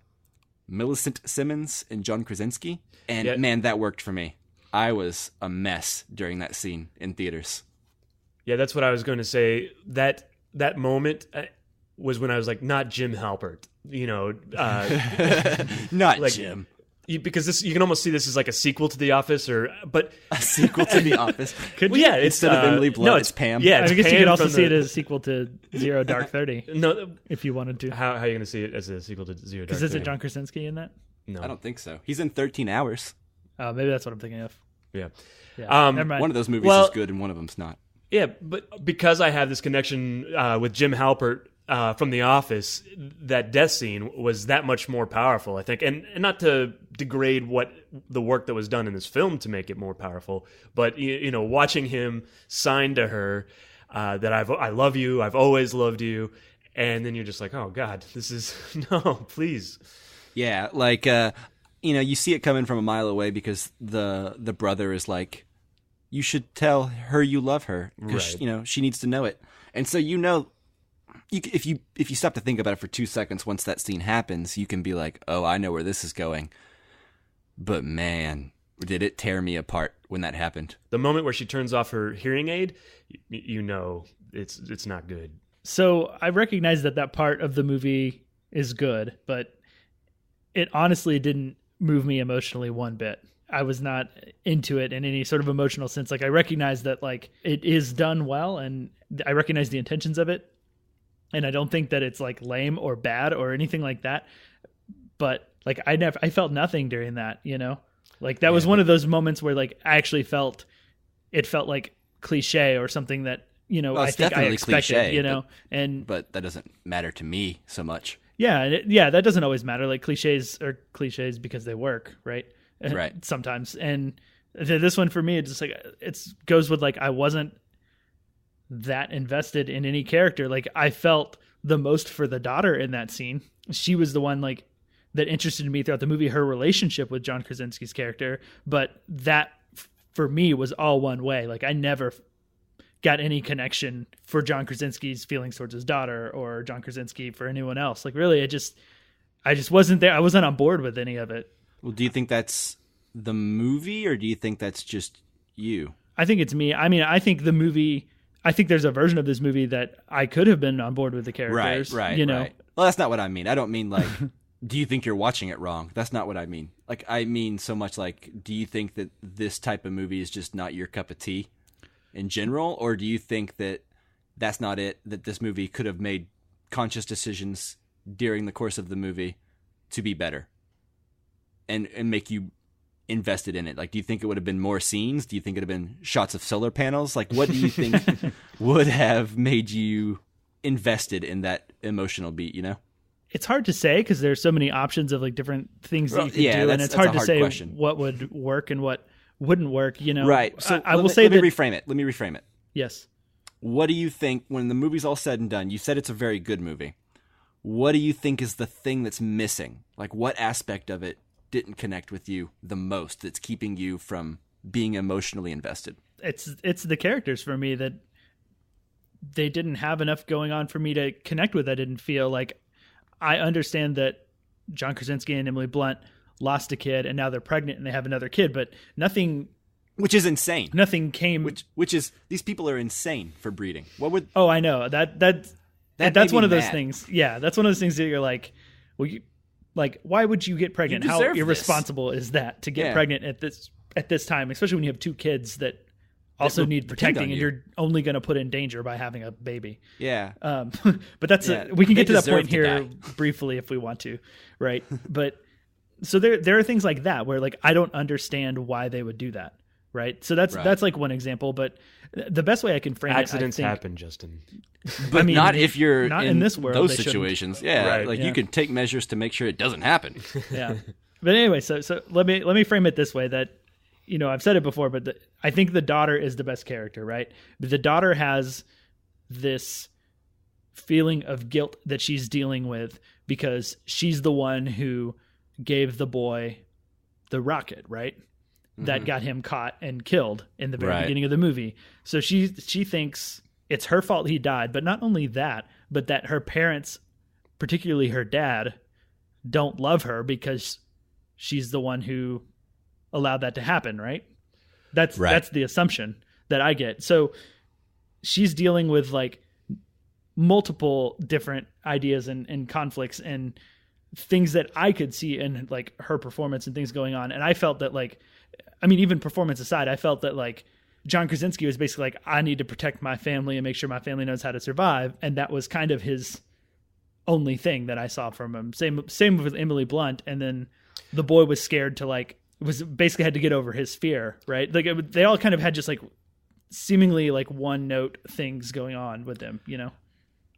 Millicent Simmons and John Krasinski. And man, that worked for me. I was a mess during that scene in theaters. Yeah, that's what I was going to say. That moment was when I was like, not Jim Halpert, Not like, Jim. Because you can almost see this as like a sequel to The Office, but a sequel to The Office. Yeah, instead of Emily Blunt, it's Pam. Yeah, I guess Pam you could also see it as a sequel to Zero Dark 30. No, if you wanted to. How are you going to see it as a sequel to Zero Dark 30? Because is it John Krasinski in that? No, I don't think so. He's in 13 Hours. Oh, maybe that's what I'm thinking of. Yeah. Never mind. One of those movies is good and one of them's not. Yeah, but because I have this connection with Jim Halpert from The Office, that death scene was that much more powerful, I think. And not to degrade what the work that was done in this film to make it more powerful, but watching him sign to her that I love you, I've always loved you, and then you're just like, oh God, this is no, please. Yeah, like you see it coming from a mile away because the brother is like, you should tell her you love her because right. She needs to know it. And so if you stop to think about it for 2 seconds, once that scene happens, you can be like, oh, I know where this is going. But man, did it tear me apart when that happened. The moment where she turns off her hearing aid, it's not good. So I recognize that part of the movie is good, but it honestly didn't move me emotionally one bit. I was not into it in any sort of emotional sense. Like, I recognize that like it is done well, and I recognize the intentions of it, and I don't think that it's like lame or bad or anything like that. But like I felt nothing during that, like that was one of those moments where like I actually felt like cliche or something that I think I expected, but that doesn't matter to me so much. Yeah, that doesn't always matter. Like cliches are cliches because they work, right? Right. Sometimes. And this one for me, it's just like, it goes with like, I wasn't that invested in any character. Like, I felt the most for the daughter in that scene. She was the one like that interested me throughout the movie, her relationship with John Krasinski's character. But that for me was all one way. Like, I never got any connection for John Krasinski's feelings towards his daughter or John Krasinski for anyone else. Like, really, I just wasn't there. I wasn't on board with any of it. Well, do you think that's the movie, or do you think that's just you? I think it's me. I mean, I think the movie, I think there's a version of this movie that I could have been on board with the characters. Right. Well, that's not what I mean. I don't mean like, do you think you're watching it wrong? That's not what I mean. Like, I mean so much like, do you think that this type of movie is just not your cup of tea in general? Or do you think that that's not it, that this movie could have made conscious decisions during the course of the movie to be better and make you invested in it? Like, do you think it would have been more scenes? Do you think it would have been shots of solar panels? Like, what do you think would have made you invested in that emotional beat, It's hard to say because there's so many options of like different things that you could do, and it's hard to say what would work and what wouldn't work, Right. So I will say let me reframe it. Let me reframe it. Yes. What do you think, when the movie's all said and done, you said it's a very good movie, what do you think is the thing that's missing? Like, what aspect of it didn't connect with you the most that's keeping you from being emotionally invested? It's the characters for me that they didn't have enough going on for me to connect with. I didn't feel like, I understand that John Krasinski and Emily Blunt lost a kid and now they're pregnant and they have another kid, but nothing, which is insane. Nothing came, which is, these people are insane for breeding. What would? Oh, I know that's one of those things. Yeah, that's one of those things that you're like, well, why would you get pregnant? How irresponsible is that to get pregnant at this time, especially when you have two kids that also need protecting, and you're only going to put in danger by having a baby. Yeah. But that's we can get to that point here briefly if we want to, right? But so there are things like that where like I don't understand why they would do that, right? So that's like one example. But the best way I can frame accidents happen, Justin. But I mean, not if you're not in this world. Those situations, you can take measures to make sure it doesn't happen. Yeah. But anyway, so let me frame it this way, that I've said it before, but I think the daughter is the best character, right? But the daughter has this feeling of guilt that she's dealing with because she's the one who gave the boy the rocket, right? that got him caught and killed in the very beginning of the movie. So she thinks it's her fault he died, but not only that, but that her parents, particularly her dad, don't love her because she's the one who allowed that to happen, right? That's the assumption that I get. So she's dealing with like multiple different ideas and conflicts and things that I could see in like her performance and things going on. And I felt that like, I mean, even performance aside, I felt that like John Krasinski was basically like, I need to protect my family and make sure my family knows how to survive. And that was kind of his only thing that I saw from him. Same with Emily Blunt. And then the boy was scared to like, was basically had to get over his fear, right? Like they all kind of had just like seemingly like one note things going on with them, you know?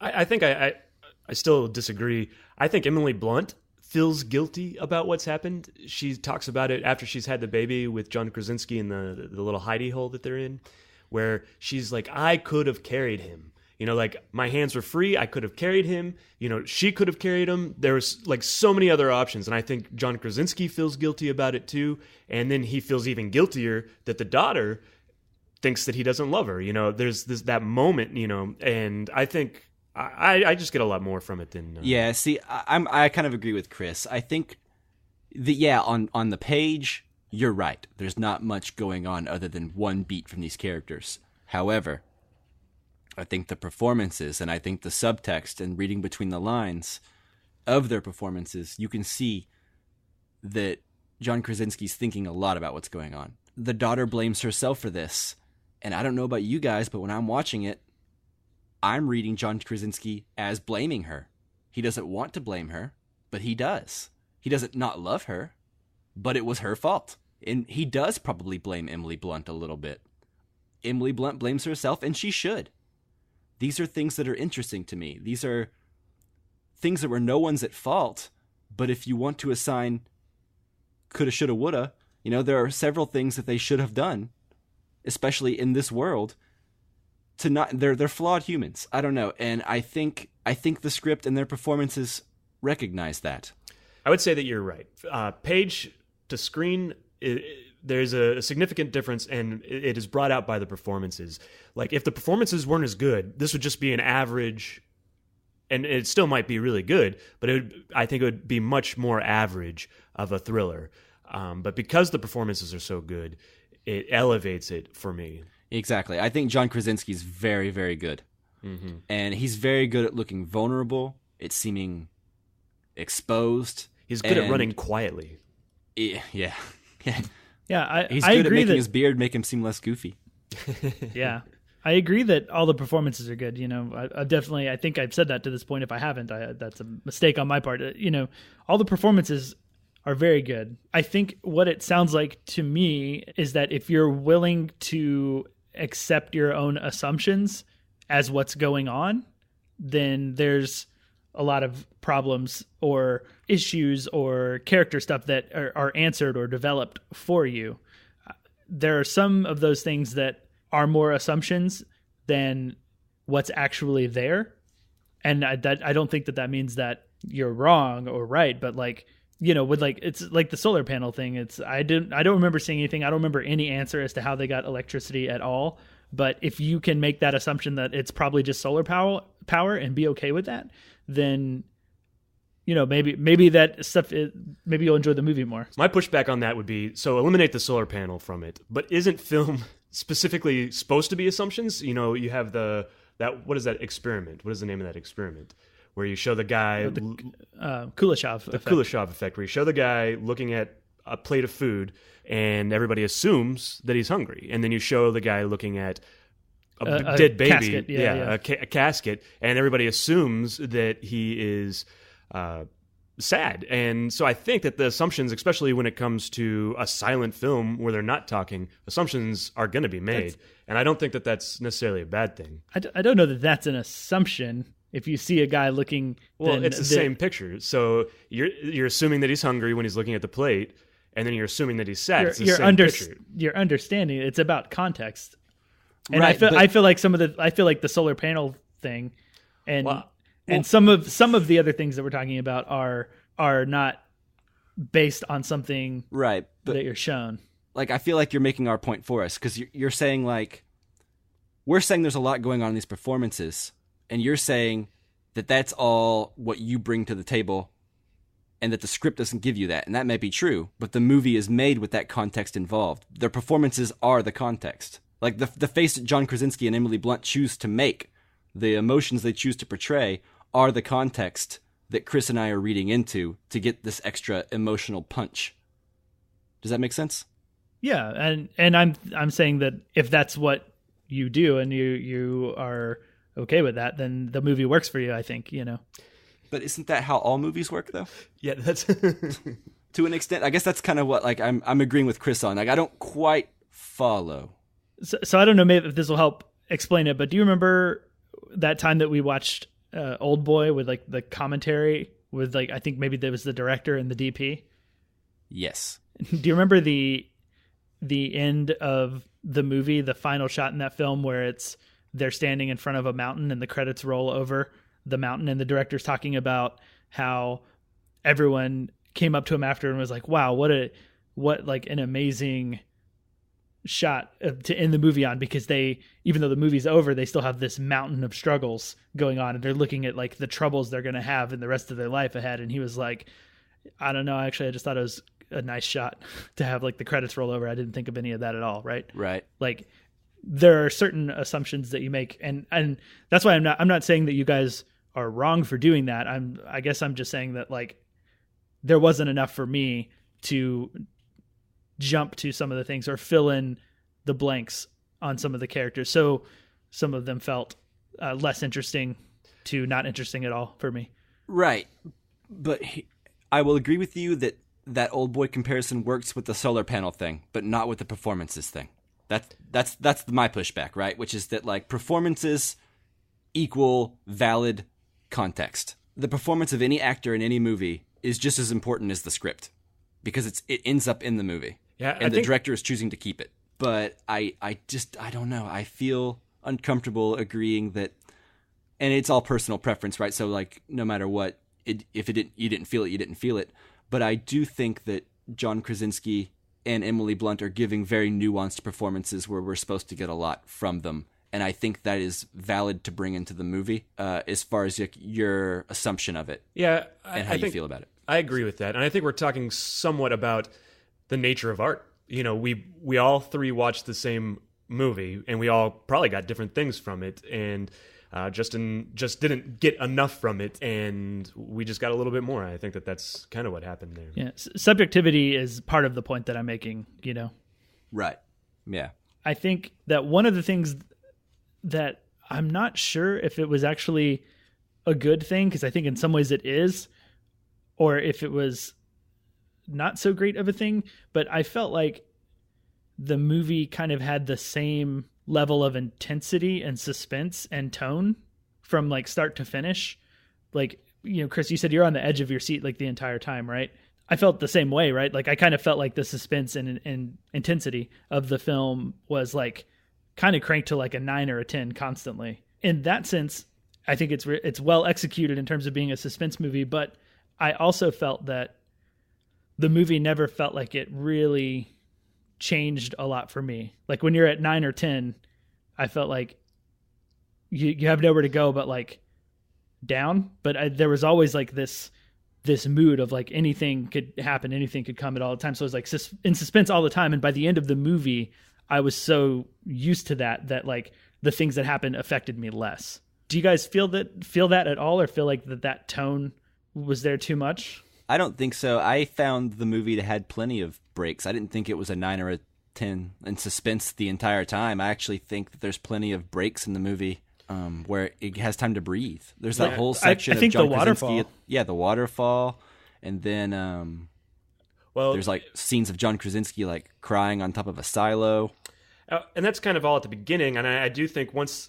I think I still disagree. I think Emily Blunt feels guilty about what's happened. She talks about it after she's had the baby with John Krasinski in the little hidey hole that they're in, where she's like, I could have carried him. You know, like my hands were free. I could have carried him. You know, she could have carried him. There was like so many other options. And I think John Krasinski feels guilty about it too. And then he feels even guiltier that the daughter thinks that he doesn't love her. You know, there's that moment, you know, and I think I just get a lot more from it than yeah. See, I kind of agree with Chris. I think on the page you're right. There's not much going on other than one beat from these characters. However, I think the performances and I think the subtext and reading between the lines of their performances, you can see that John Krasinski's thinking a lot about what's going on. The daughter blames herself for this, and I don't know about you guys, but when I'm watching it, I'm reading John Krasinski as blaming her. He doesn't want to blame her, but he does. He doesn't not love her, but it was her fault. And he does probably blame Emily Blunt a little bit. Emily Blunt blames herself, and she should. These are things that are interesting to me. These are things that were no one's at fault, but if you want to assign coulda, shoulda, woulda, you know, there are several things that they should have done, especially in this world. They're flawed humans. I don't know, and I think the script and their performances recognize that. I would say that you're right. Page to screen, there's a significant difference, and it is brought out by the performances. Like if the performances weren't as good, this would just be an average, and it still might be really good, but I think it would be much more average of a thriller. But because the performances are so good, it elevates it for me. Exactly. I think John Krasinski is very, very good. Mm-hmm. And he's very good at looking vulnerable, at seeming exposed. He's good at running quietly. Yeah. Yeah, he's I good agree at making his beard make him seem less goofy. Yeah. I agree that all the performances are good. You know, I think I've said that to this point. If I haven't, that's a mistake on my part. You know, all the performances are very good. I think what it sounds like to me is that if you're willing to accept your own assumptions as what's going on, then there's a lot of problems or issues or character stuff that are answered or developed for you. There are some of those things that are more assumptions than what's actually there. And I don't think that means that you're wrong or right, but like, you know, with like, it's like the solar panel thing. I don't remember seeing anything. I don't remember any answer as to how they got electricity at all. But if you can make that assumption that it's probably just solar power and be okay with that, then, you know, maybe that stuff, maybe you'll enjoy the movie more. My pushback on that would be, so eliminate the solar panel from it, but isn't film specifically supposed to be assumptions? You know, you have what is that experiment? What is the name of that experiment? Where you show the guy... Kuleshov effect. The Kuleshov effect, where you show the guy looking at a plate of food and everybody assumes that he's hungry. And then you show the guy looking at a dead baby. Casket. A casket. And everybody assumes that he is sad. And so I think that the assumptions, especially when it comes to a silent film where they're not talking, assumptions are going to be made. And I don't think that that's necessarily a bad thing. I don't know that that's an assumption. If you see a guy looking... Well, it's the same picture. So you're assuming that he's hungry when he's looking at the plate, and then you're assuming that he's sad. It's the same picture. You're understanding. It's about context. And right, I feel like the solar panel thing and some of the other things that we're talking about are not based on something right, but that you're shown. like, I feel like you're making our point for us, because you're saying, like, we're saying there's a lot going on in these performances, and you're saying that that's all what you bring to the table, and that the script doesn't give you that. And that may be true, but the movie is made with that context involved. Their performances are the context. Like, the face that John Krasinski and Emily Blunt choose to make, the emotions they choose to portray, are the context that Chris and I are reading into to get this extra emotional punch. Does that make sense? Yeah, and I'm saying that if that's what you do and you are okay with that, then the movie works for you, I think, you know. But isn't that how all movies work, though? Yeah, that's to an extent. I guess that's kind of what, like, I'm agreeing with Chris on. Like, I don't quite follow. So I don't know maybe if this will help explain it, but do you remember that time that we watched Old Boy with, like, the commentary with, like, I think maybe there was the director and the DP? Yes. Do you remember the end of the movie, the final shot in that film where they're standing in front of a mountain and the credits roll over the mountain, and the director's talking about how everyone came up to him after and was like, wow, what like an amazing shot to end the movie on, because even though the movie's over, they still have this mountain of struggles going on, and they're looking at, like, the troubles they're going to have in the rest of their life ahead. And he was like, I don't know, actually, I just thought it was a nice shot to have, like, the credits roll over. I didn't think of any of that at all. Right. Like, there are certain assumptions that you make, and that's why I'm not saying that you guys are wrong for doing that. I guess I'm just saying that, like, there wasn't enough for me to jump to some of the things or fill in the blanks on some of the characters. So some of them felt less interesting to not interesting at all for me. Right. But I will agree with you that Old Boy comparison works with the solar panel thing, but not with the performances thing. That's my pushback, right? Which is that, like, performances equal valid context. The performance of any actor in any movie is just as important as the script, because it ends up in the movie. Yeah, and the director is choosing to keep it. But I don't know. I feel uncomfortable agreeing that, and it's all personal preference, right? So, like, no matter what, if you didn't feel it, you didn't feel it. But I do think that John Krasinski and Emily Blunt are giving very nuanced performances where we're supposed to get a lot from them. And I think that is valid to bring into the movie, as far as your assumption of it. Yeah, and how you feel about it. I agree with that. And I think we're talking somewhat about the nature of art. You know, we all three watched the same movie, and we all probably got different things from it. And Justin just didn't get enough from it, and we just got a little bit more. I think that's kind of what happened there. Yeah, subjectivity is part of the point that I'm making, you know? Right. Yeah. I think that one of the things that I'm not sure if it was actually a good thing, because I think in some ways it is, or if it was not so great of a thing, but I felt like the movie kind of had the same level of intensity and suspense and tone from, like, start to finish. Like, you know, Chris, you said you're on the edge of your seat, like, the entire time, right? I felt the same way, right? Like, I kind of felt like the suspense and intensity of the film was, like, kind of cranked to, like, a 9 or a 10 constantly. In that sense, I think it's well executed in terms of being a suspense movie, but I also felt that the movie never felt like it really changed a lot for me. Like, when you're at 9 or 10, I felt like you have nowhere to go but, like, down. But there was always, like, this mood of, like, anything could happen, anything could come at all the time. So it was, like, in suspense all the time. And by the end of the movie, I was so used to that like the things that happened affected me less. Do you guys feel that at all, or feel like that tone was there too much? I don't think so. I found the movie that had plenty of breaks. I didn't think it was a 9 or a 10 in suspense the entire time. I actually think that there's plenty of breaks in the movie where it has time to breathe. There's that whole section I think of John the waterfall. Krasinski. Yeah, the waterfall. And then there's, like, scenes of John Krasinski, like, crying on top of a silo. And that's kind of all at the beginning. And I do think once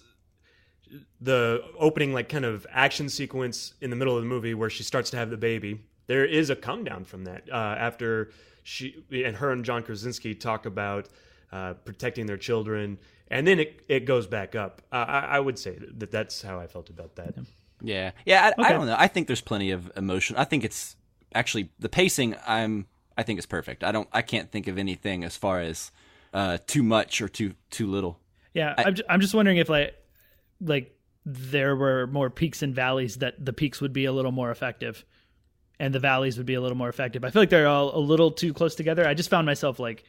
the opening, like, kind of action sequence in the middle of the movie where she starts to have the baby, there is a come down from that after her and John Krasinski talk about protecting their children, and then it goes back up. I would say that's how I felt about that. Yeah. I don't know. I think there's plenty of emotion. I think it's actually the pacing. I'm I think it's perfect. I can't think of anything as far as too much or too little. Yeah, I'm just wondering if like there were more peaks and valleys, that the peaks would be a little more effective and the valleys would be a little more effective. I feel like they're all a little too close together. I just found myself like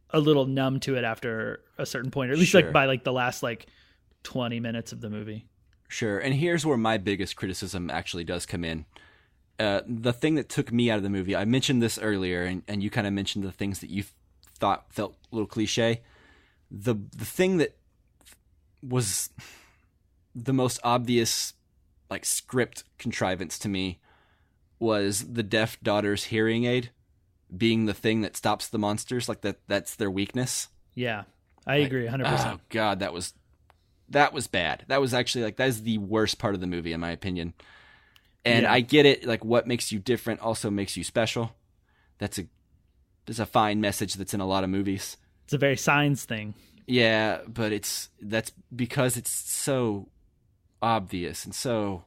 a little numb to it after a certain point, or at least like by like the last like 20 minutes of the movie. Sure. And here's where my biggest criticism actually does come in. The thing that took me out of the movie, I mentioned this earlier, and you kind of mentioned the things that you thought felt a little cliche. The thing that was the most obvious like script contrivance to me was the deaf daughter's hearing aid being the thing that stops the monsters, like that's their weakness. Yeah, I agree 100%. Oh God, that was bad. That was actually that is the worst part of the movie in my opinion. And I get it, like what makes you different also makes you special. That's a fine message that's in a lot of movies. It's a very Signs thing. Yeah, but that's because it's so obvious and so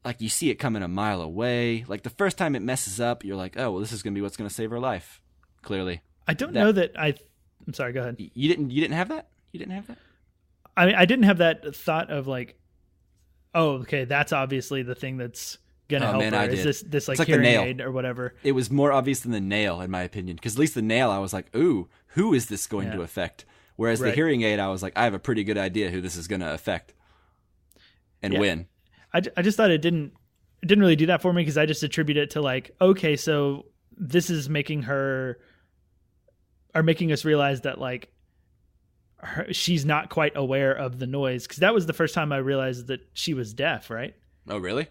like you see it coming a mile away. Like the first time it messes up, you're like, oh well, this is gonna be what's gonna save her life. Clearly, I don't know that I'm sorry. Go ahead. You didn't have that. You didn't have that. I mean, I didn't have that thought of like, oh, okay, that's obviously the thing that's gonna help her. Is this like hearing aid or whatever? It was more obvious than the nail, in my opinion, because at least the nail, I was like, ooh, who is this going to affect? Whereas the hearing aid, I was like, I have a pretty good idea who this is going to affect and when. I just thought it didn't really do that for me, because I just attribute it to like, okay, so this is making us realize that like she's not quite aware of the noise, because that was the first time I realized that she was deaf, right? Oh, really?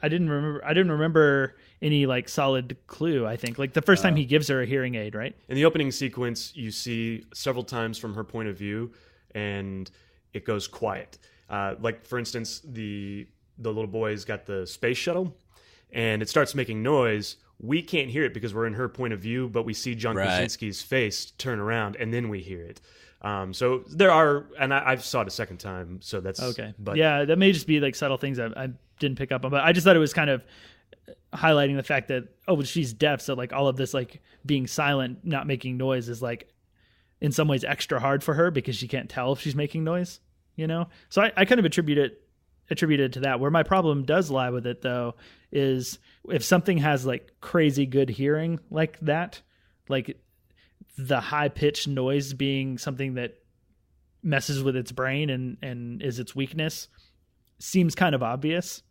I didn't remember any like solid clue. I think like the first time he gives her a hearing aid, right? In the opening sequence, you see several times from her point of view, and it goes quiet. Like for instance, the little boy's got the space shuttle, and it starts making noise. We can't hear it because we're in her point of view, but we see John Krasinski's face turn around, and then we hear it. So there are, and I saw it a second time, so that's okay. But yeah, that may just be like subtle things I didn't pick up on, but I just thought it was kind of highlighting the fact that, oh, well, she's deaf, so like all of this like being silent, not making noise is like in some ways extra hard for her because she can't tell if she's making noise, you know? So I kind of attributed to that. Where my problem does lie with it though is if something has like crazy good hearing like that, like the high pitched noise being something that messes with its brain and is its weakness, seems kind of obvious.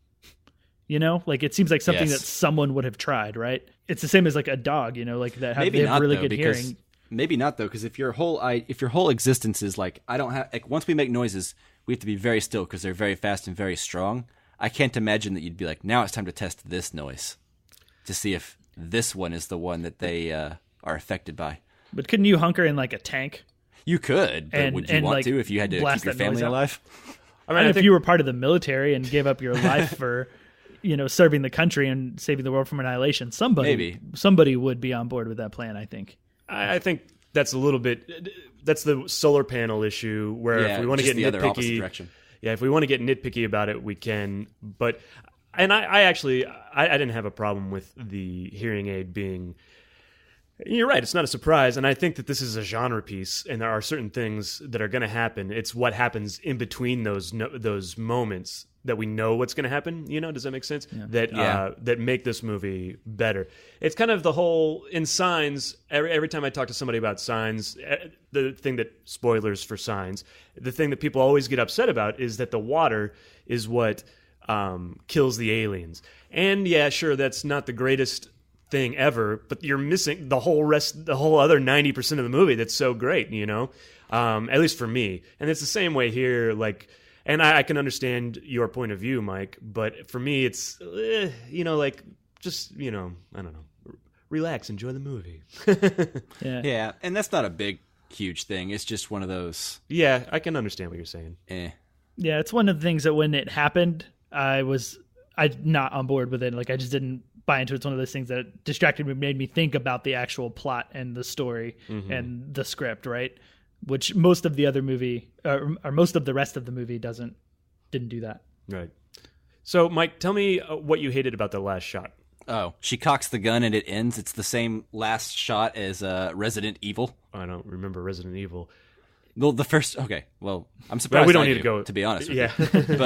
You know, like it seems like something that someone would have tried, right? It's the same as like a dog, you know, like that have really good hearing. Maybe not though, because if your whole existence is like, I don't have, like once we make noises, we have to be very still because they're very fast and very strong. I can't imagine that you'd be like, now it's time to test this noise to see if this one is the one that they are affected by. But couldn't you hunker in like a tank? You could, but would you want to if you had to keep your family alive? I mean, if you were part of the military and gave up your life for, you know, serving the country and saving the world from annihilation, somebody would be on board with that plan, I think. I think that's a little bit, that's the solar panel issue where if we want to get nitpicky, if we want to get nitpicky about it, we can. But, and I didn't have a problem with the hearing aid being, you're right, it's not a surprise, and I think that this is a genre piece, and there are certain things that are going to happen. It's what happens in between those moments that we know what's going to happen. You know, does that make sense? Yeah. That make this movie better. It's kind of the whole in Signs. Every time I talk to somebody about Signs, the thing that spoilers for Signs, the thing that people always get upset about is that the water is what kills the aliens. And yeah, sure, that's not the greatest thing ever, but you're missing the whole other 90% of the movie that's so great, you know, at least for me. And it's the same way here, like, and I can understand your point of view, Mike, but for me it's you know, like, just, you know, I don't know, relax, enjoy the movie. Yeah, and that's not a big huge thing, it's just one of those. Yeah, I can understand what you're saying. Yeah, it's one of the things that when it happened, I'm not on board with it. Like, I just didn't buy into it. It's one of those things that distracted me, made me think about the actual plot and the story and the script, right? Which most of the other movie, or most of the rest of the movie didn't do that. Right. So, Mike, tell me what you hated about the last shot. Oh, she cocks the gun and it ends. It's the same last shot as Resident Evil. I don't remember Resident Evil. Well, the first. Okay, well, I'm surprised. We don't need to go. To be honest with Yeah. you.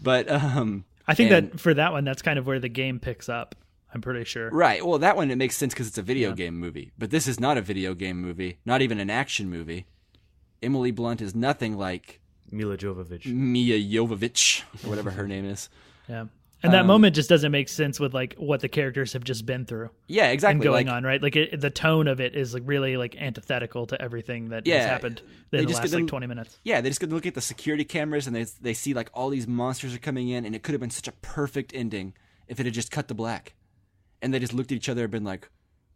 But I think that for that one, that's kind of where the game picks up. I'm pretty sure. Right. Well, that one, it makes sense because it's a video game movie. But this is not a video game movie, not even an action movie. Emily Blunt is nothing like Mila Jovovich. Mia Jovovich, or whatever her name is. Yeah. And that moment just doesn't make sense with like what the characters have just been through. Yeah, exactly. And going on, right? Like the tone of it is like really like antithetical to everything that has happened in the last like 20 minutes. Yeah, they just get to look at the security cameras and they see like all these monsters are coming in, and it could have been such a perfect ending if it had just cut to black. And they just looked at each other and been like,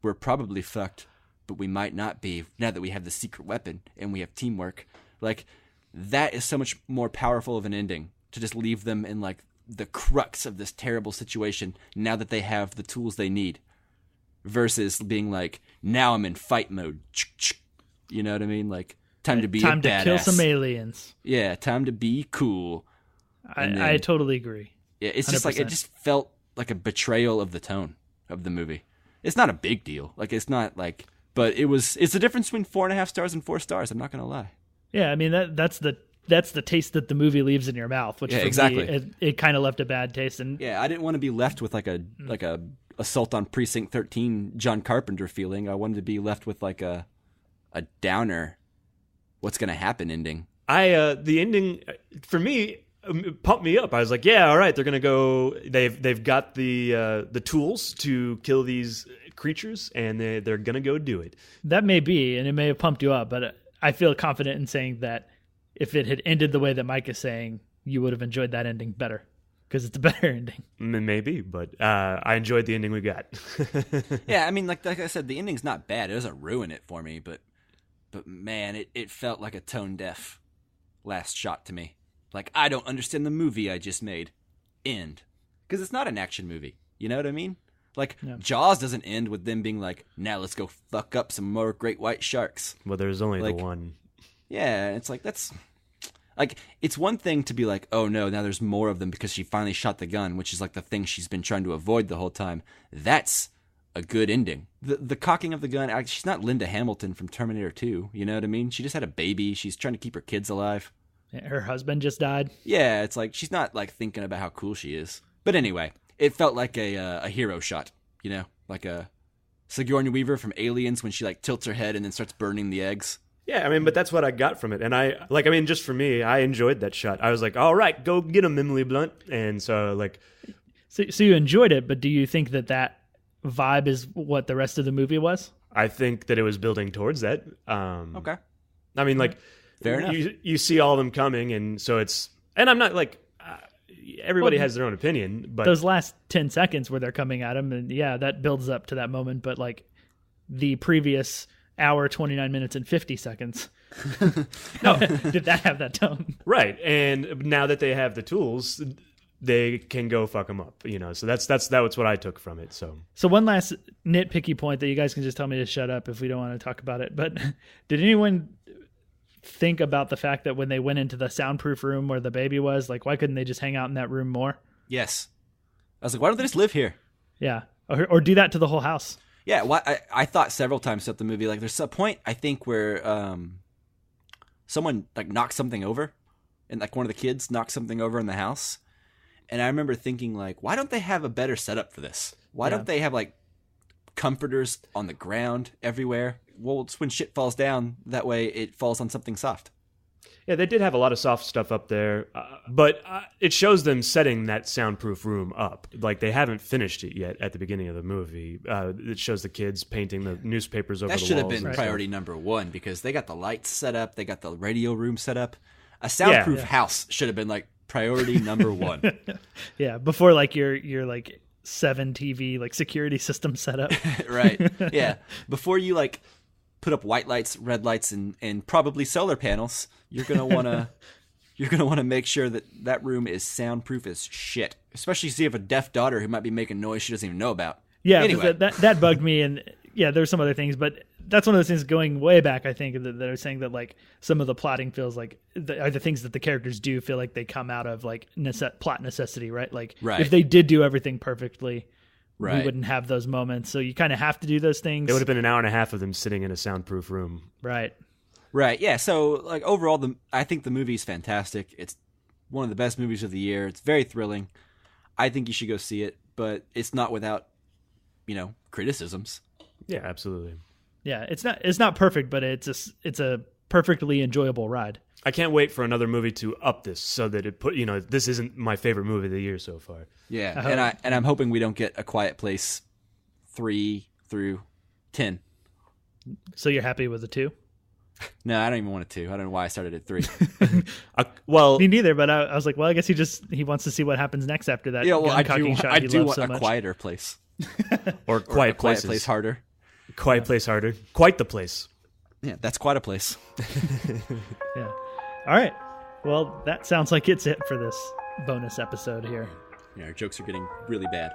we're probably fucked, but we might not be now that we have the secret weapon and we have teamwork. Like, that is so much more powerful of an ending to just leave them in like the crux of this terrible situation now that they have the tools they need, versus being like, now I'm in fight mode. You know what I mean? Like, time to be time a to badass. kill some aliens. Yeah, time to be cool. I totally agree. Yeah, it's just 100%. Like, it just felt like a betrayal of the tone of the movie. It's not a big deal. Like, it's not like, but it's the difference between 4.5 stars and 4 stars. I'm not going to lie. Yeah. I mean, that's the taste that the movie leaves in your mouth, which for exactly. me, it kind of left a bad taste. And yeah, I didn't want to be left with like a Assault on Precinct 13 John Carpenter feeling. I wanted to be left with like a downer, what's going to happen ending. The ending for me pumped me up. I was like, yeah, all right, they're gonna go. They've got the tools to kill these creatures, and they're gonna go do it. That may be, and it may have pumped you up, but I feel confident in saying that if it had ended the way that Mike is saying, you would have enjoyed that ending better because it's a better ending. Maybe, but I enjoyed the ending we got. Yeah, I mean, like I said, the ending's not bad. It doesn't ruin it for me, but man, it felt like a tone deaf last shot to me. Like, I don't understand the movie I just made. End. Because it's not an action movie. You know what I mean? Like, Jaws doesn't end with them being like, now let's go fuck up some more great white sharks. Well, there's only like, the one. Yeah, it's like, that's... Like, it's one thing to be like, oh no, now there's more of them because she finally shot the gun, which is like the thing she's been trying to avoid the whole time. That's a good ending. The cocking of the gun, she's not Linda Hamilton from Terminator 2, you know what I mean? She just had a baby. She's trying to keep her kids alive. Her husband just died. Yeah, it's like she's not like thinking about how cool she is. But anyway, it felt like a hero shot, you know, like a Sigourney Weaver from Aliens when she like tilts her head and then starts burning the eggs. Yeah, I mean, but that's what I got from it. And just for me, I enjoyed that shot. I was like, all right, go get him, Emily Blunt. And so like... So you enjoyed it, but do you think that vibe is what the rest of the movie was? I think that it was building towards that. Okay. I mean, like... Fair enough. You see all of them coming, and so it's... And I'm not like... everybody has their own opinion, but... Those last 10 seconds where they're coming at him, and yeah, that builds up to that moment, but like the previous hour, 29 minutes, and 50 seconds... No, did that have that tone? Right, and now that they have the tools, they can go fuck them up, you know. So that's what I took from it. So one last nitpicky point that you guys can just tell me to shut up if we don't want to talk about it. But did anyone think about the fact that when they went into the soundproof room where the baby was, like, why couldn't they just hang out in that room more? Yes, I was like, why don't they just live here? Yeah, or do that to the whole house. Yeah, I thought several times throughout the movie, like, there's a point I think where someone like knocks something over, and like one of the kids knocks something over in the house. And I remember thinking, like, why don't they have a better setup for this? Why don't they have, like, comforters on the ground everywhere? Well, it's when shit falls down, that way it falls on something soft. Yeah, they did have a lot of soft stuff up there, but it shows them setting that soundproof room up. Like, they haven't finished it yet at the beginning of the movie. It shows the kids painting the newspapers over the walls. That should have been priority number one, because they got the lights set up, they got the radio room set up. A soundproof house should have been, like, priority number one. Yeah, before like your like 7 TV like security system set up. Right. Yeah. Before you like put up white lights, red lights, and probably solar panels, you're gonna wanna make sure that room is soundproof as shit. Especially if you have a deaf daughter who might be making noise she doesn't even know about. Yeah, anyway. that bugged me, and yeah, there's some other things, but that's one of those things going way back, I think, that are saying that like some of the plotting feels like are the things that the characters do feel like they come out of like plot necessity, right? Like if they did do everything perfectly, Right. we wouldn't have those moments. So you kind of have to do those things. It would have been an hour and a half of them sitting in a soundproof room. Right. Right. Yeah. So, like, overall, I think the movie is fantastic. It's one of the best movies of the year. It's very thrilling. I think you should go see it, but it's not without, criticisms. Yeah, absolutely. Yeah, it's not perfect, but it's a perfectly enjoyable ride. I can't wait for another movie to up this so that this isn't my favorite movie of the year so far. Yeah, and I'm hoping we don't get A Quiet Place 3 through 10. So you're happy with the 2? No, I don't even want a 2. I don't know why I started at 3. Well, me neither. But I was like, well, I guess he wants to see what happens next after that. Yeah, well, I shot do want so a much. quieter place. Or Quiet Places. Place harder. Quiet Place harder. Quite the place. Yeah, that's quite a place. Yeah. All right. Well, that sounds like it's it for this bonus episode here. Yeah, our jokes are getting really bad.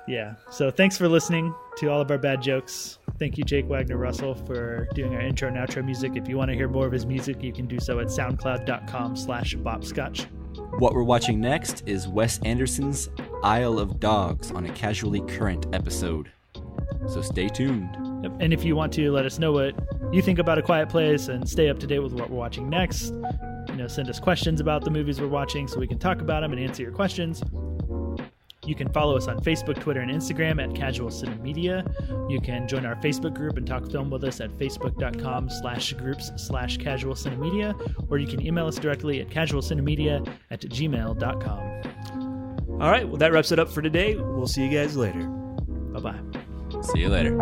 Yeah. So thanks for listening to all of our bad jokes. Thank you, Jake Wagner Russell, for doing our intro and outro music. If you want to hear more of his music, you can do so at soundcloud.com/bopscotch. What we're watching next is Wes Anderson's Isle of Dogs on a Casually Current episode. So stay tuned. Yep. And if you want to let us know what you think about A Quiet Place and stay up to date with what we're watching next, send us questions about the movies we're watching so we can talk about them and answer your questions. You can follow us on Facebook, Twitter, and Instagram at casualcinemedia. You can join our Facebook group and talk film with us at facebook.com/groups/casualcinemedia, or you can email us directly at casualcinemedia@gmail.com. All right, well, that wraps it up for today. We'll see you guys later. Bye-bye. See you later.